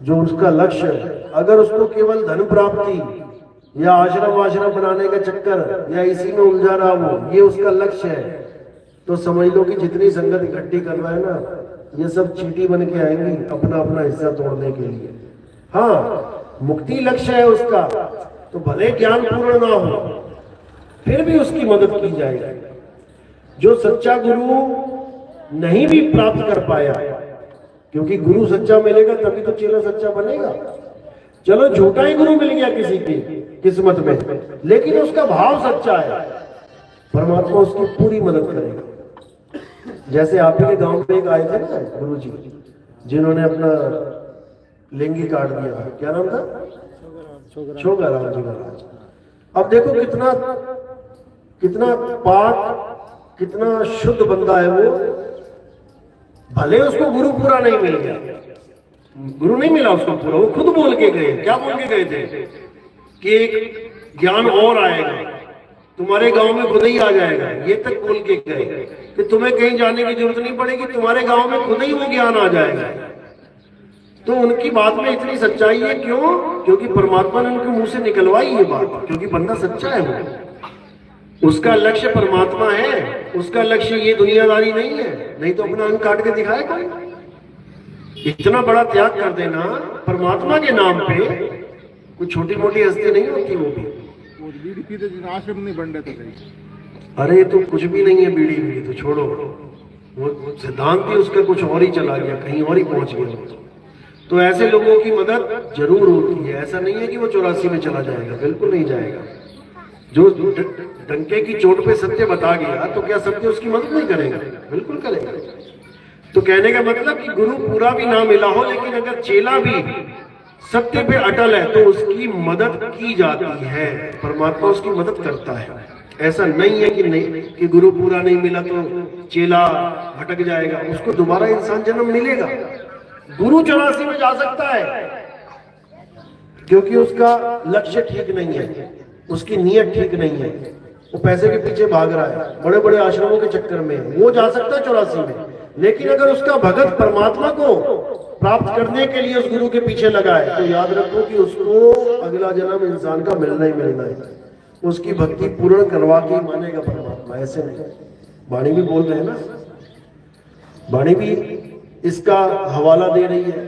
जो उसका लक्ष्य, अगर उसको केवल धन प्राप्ति या आश्रम बनाने का चक्कर या इसी में उलझा रहा हो, ये उसका लक्ष्य है, तो समझ लो कि जितनी संगत इकट्ठी कर रहा है ना, ये सब चींटी बन के आएंगी अपना अपना हिस्सा तोड़ने के लिए। हाँ, मुक्ति लक्ष्य है उसका, तो भले ज्ञान पूर्ण ना हो, फिर भी उसकी मदद की जाएगी। जो सच्चा गुरु नहीं भी प्राप्त कर पाया, क्योंकि गुरु सच्चा मिलेगा तभी तो चेला सच्चा बनेगा। चलो झूठा ही गुरु मिल गया किसी की किस्मत में, लेकिन उसका भाव सच्चा है, परमात्मा उसकी पूरी मदद करेगा। जैसे आप ही के गांव में एक आए थे ना गुरु जी, जिन्होंने अपना लिंगी काट दिया, क्या नाम था? छोगाराम जी महाराज। अब देखो कितना कितना पाक, कितना शुद्ध बंदा है वो। भले उसको गुरु पूरा नहीं मिल गया, गुरु नहीं मिला उसको पूरा, वो खुद बोल के गए। क्या बोल के गए थे? कि एक ज्ञान और आएगा, तुम्हारे गांव में खुद ही आ जाएगा। ये तक बोल के गए कि तुम्हें कहीं जाने की जरूरत नहीं पड़ेगी, तुम्हारे गांव में खुद ही वो ज्ञान आ जाएगा। तो उनकी बात में इतनी सच्चाई है, क्यों? क्योंकि परमात्मा ने उनके मुंह से निकलवाई ये बात, क्योंकि बंदा सच्चा है वो। उसका लक्ष्य परमात्मा है, उसका लक्ष्य ये दुनियादारी नहीं है, नहीं तो अपना अंग काट के दिखाए कोई। इतना बड़ा त्याग कर देना परमात्मा के नाम पे, कुछ छोटी मोटी हस्ती नहीं होती वो भी। आश्रम नहीं बन रहे तो अरे तो कुछ भी नहीं है, बीड़ी बीड़ी तो छोड़ो, वो सिद्धांत ही उसका कुछ और ही चला गया, कहीं और ही पहुंच गया। तो ऐसे लोगों की मदद जरूर होती है। ऐसा नहीं है कि वो 84 में चला जाएगा, बिल्कुल नहीं जाएगा। जो डंके की चोट पे सत्य बता गया, तो क्या सत्य उसकी मदद नहीं करेगा? बिल्कुल करेगा। तो कहने का मतलब कि गुरु पूरा भी ना मिला हो, लेकिन अगर चेला भी सत्य पे अटल है तो उसकी मदद की जाती है, परमात्मा उसकी मदद करता है। ऐसा नहीं है कि नहीं कि गुरु पूरा नहीं मिला तो चेला भटक जाएगा, उसको दोबारा इंसान जन्म मिलेगा। गुरु 84 में जा सकता है, क्योंकि उसका लक्ष्य ठीक नहीं है, उसकी नीयत ठीक नहीं है, वो पैसे के पीछे भाग रहा है, बड़े बड़े आश्रमों के चक्कर में। वो जा सकता है 84 में, लेकिन अगर उसका भगत परमात्मा को प्राप्त करने के लिए उस गुरु के पीछे लगा है, तो याद रखो कि उसको अगला जन्म इंसान का मिलना ही मिलना है। उसकी भक्ति पूर्ण करवा के मानेगा परमात्मा, ऐसे नहीं। वाणी भी बोल रहे हैं ना, वाणी भी इसका हवाला दे रही है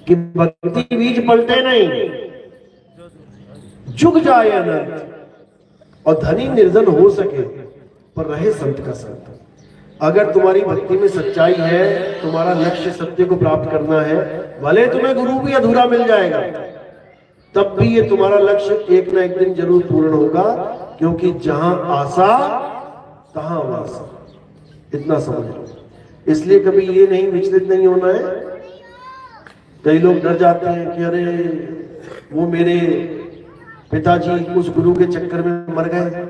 कि भक्ति बीज पलटे नहीं, जुग जाए अनंत, और धनी निर्धन हो सके पर रहे संत का संत। अगर तुम्हारी भक्ति में सच्चाई है, तुम्हारा लक्ष्य सत्य को प्राप्त करना है, भले तुम्हें गुरु भी अधूरा मिल जाएगा, तब भी ये तुम्हारा लक्ष्य एक ना एक दिन जरूर पूर्ण होगा, क्योंकि जहां आशा तहां वासा, इतना समझ लो। इसलिए कभी ये नहीं विचलित नहीं होना है। कई लोग डर जाते हैं कि अरे वो मेरे पिताजी उस गुरु के चक्कर में मर गए।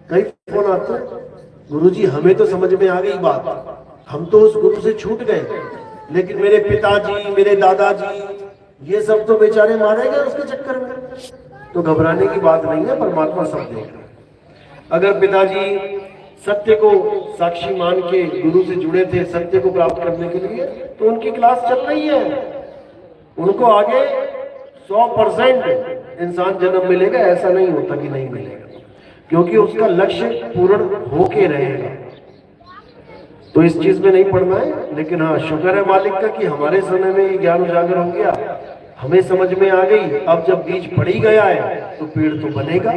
कई फोन आते हैं, गुरुजी हमें तो समझ में आ गई बात, हम तो उस गुरु से छूट गए, लेकिन मेरे पिताजी, मेरे दादाजी, ये सब तो बेचारे मारे गए उसके चक्कर में। तो घबराने की बात नहीं है, परमात्मा सब देगा। अगर पिताजी सत्य को साक्षी मान के गुरु से जुड़े थे सत्य को प्राप्त करने के लिए, तो उनकी क्लास चल रही है, उनको आगे 100% इंसान जन्म मिलेगा। ऐसा नहीं होता कि नहीं मिलेगा, क्योंकि उसका लक्ष्य पूर्ण होके रहेगा। तो इस चीज में नहीं पढ़ना है, लेकिन हाँ शुक्र है मालिक का कि हमारे समय में ये ज्ञान उजागर हो गया, हमें समझ में आ गई। अब जब बीज पड़ ही गया है तो पेड़ तो बनेगा।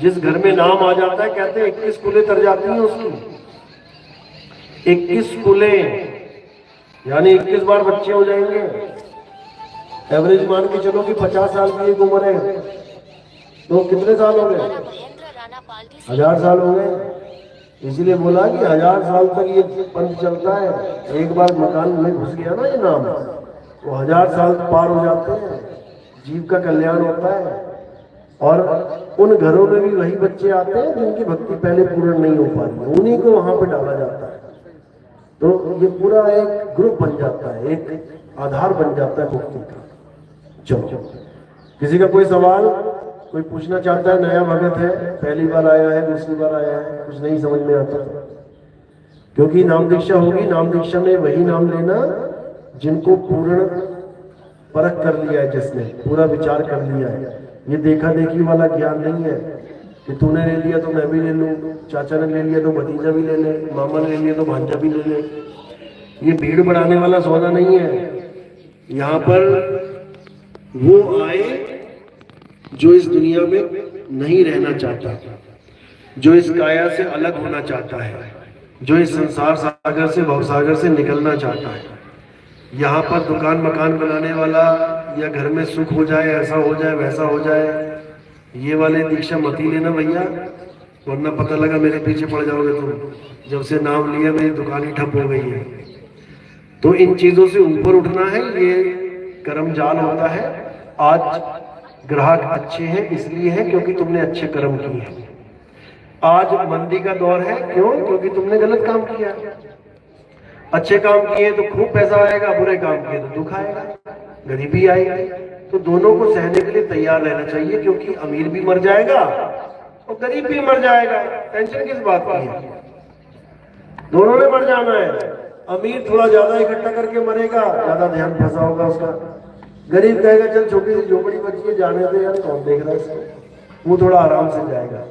जिस घर में नाम आ जाता है, कहते हैं 21 कुलें तर जाती हैं उसकी, 21 कुलें, यानी 21 बार बच्चे हो जाएंगे। एवरेज मान के चलो कि 50 साल की एक उम्र है, तो कितने साल हो गए? 1000 साल हो गए। इसीलिए बोला कि 1000 साल तक ये पंथ चलता है। एक बार मकान में घुस गया ना ये नाम, तो 1000 साल पार हो जाते हैं, जीव का कल्याण होता है। और उन घरों में भी वही बच्चे आते हैं जिनकी भक्ति पहले पूर्ण नहीं हो पा रही, उन्हीं को वहां पे डाला जाता है। तो ये पूरा एक ग्रुप बन जाता है, एक आधार बन जाता है मुक्ति का। चलो, किसी का कोई सवाल, कोई पूछना चाहता है? नया भगत है, पहली बार आया है, दूसरी बार आया है, कुछ नहीं समझ में आता, क्योंकि नाम दीक्षा होगी। नाम दीक्षा में वही नाम लेना जिनको पूर्ण परख कर लिया है, जिसने पूरा विचार कर लिया है। ये देखा देखी वाला ज्ञान नहीं है कि तूने ले लिया तो मैं भी ले लूं, चाचा ने ले लिया तो भतीजा भी ले ले, मामा ने ले लिया तो भांजा भी ले ले। ये भीड़ बढ़ाने वाला सौदा नहीं है। यहाँ पर वो आए जो इस दुनिया में नहीं रहना चाहता, जो इस काया से अलग होना चाहता है, जो इस संसार सागर से, भवसागर से निकलना चाहता है। यहाँ पर दुकान मकान बनाने वाला या घर में सुख हो जाए, ऐसा हो जाए, वैसा हो जाए, ये वाले दीक्षा मत ही लेना भैया, वरना पता लगा मेरे पीछे पड़ जाओगे तुम। जब से नाम लिया मेरी दुकान ही ठप हो गई है। तो इन चीजों से ऊपर उठना है, ये कर्म जाल होता है। आज ग्राहक अच्छे हैं इसलिए है क्योंकि तुमने अच्छे कर्म किए हैं। आज मंदी का दौर है, क्यों? क्योंकि तुमने गलत काम किया। अच्छे काम किए तो खूब पैसा आएगा, बुरे काम किए तो दुख आएगा, गरीबी आएगी। तो दोनों को सहने के लिए तैयार रहना चाहिए, क्योंकि अमीर भी मर जाएगा और गरीब भी मर जाएगा। टेंशन किस बात की है? दोनों ने मर जाना है। अमीर थोड़ा ज्यादा इकट्ठा करके मरेगा, ज्यादा ध्यान फंसा होगा उसका। गरीब कहेगा चल छोटी सी झोपड़ी बची है, जाने दे यार, कौन देख रहा है इसको। वो थोड़ा आराम से जाएगा।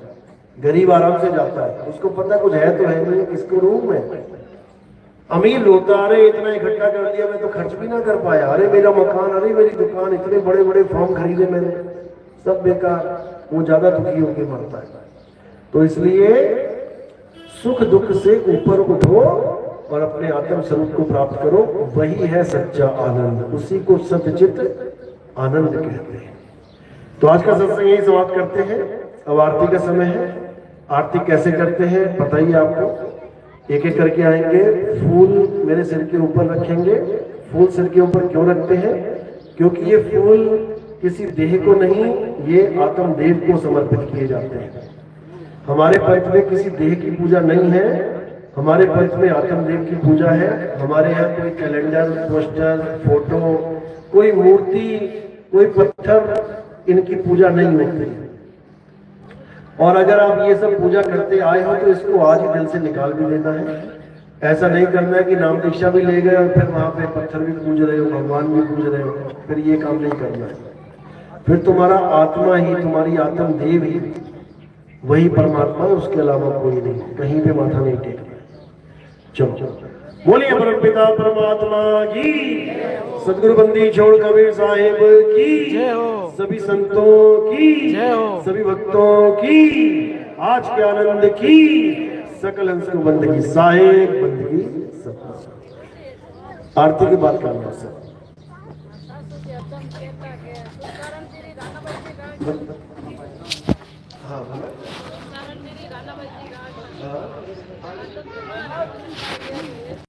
गरीब आराम से जाता है, उसको पता कुछ है तो है नहीं, किसको रूम में। अमीर रोता, अरे इतना इकट्ठा कर दिया, मैं तो खर्च भी ना कर पाया, अरे मेरा मकान, अरे मेरी दुकान, इतने बड़े बड़े फॉर्म खरीदे मैंने, सब बेकार। वो ज्यादा दुखी होकर मरता है। तो इसलिए सुख दुख से ऊपर उठो और अपने आत्म स्वरूप को प्राप्त करो, वही है सच्चा आनंद, उसी को सच्चित आनंद कहते हैं। तो आज का सत्संग यही समाप्त करते हैं। अब आरती का समय है। आरती कैसे करते हैं बताइए आपको। एक एक करके आएंगे, फूल मेरे सिर के ऊपर रखेंगे। फूल सिर के ऊपर क्यों रखते हैं? क्योंकि ये फूल किसी देह को नहीं, ये आत्मदेव को समर्पित किए जाते हैं। हमारे पंथ में किसी देह की पूजा नहीं है, हमारे पंथ में आत्मदेव की पूजा है। हमारे यहाँ कोई कैलेंडर, पोस्टर, फोटो, कोई मूर्ति, कोई पत्थर, इनकी पूजा नहीं होती। और अगर आप ये सब पूजा करते आए हो तो इसको आज ही दिल से निकाल भी देना है। ऐसा नहीं करना है कि नाम दीक्षा भी ले गए और फिर वहां पे पत्थर भी पूज रहे हो, भगवान भी पूज रहे हो, फिर ये काम नहीं करना है। फिर तुम्हारा आत्मा ही, तुम्हारी आत्म देव ही वही परमात्मा है, उसके अलावा कोई नहीं, कहीं पे माथा नहीं टेकना। चलो बोलिए परमपिता परमात्मा की, सदगुरु बंदी छोड़ कबीर साहिब की जय हो, सभी संतों की जय हो, सभी भक्तों की, आज के आनंद की, सकल हंस को बंदगी साहिब बंदगी सब। आरती की बात करना सर।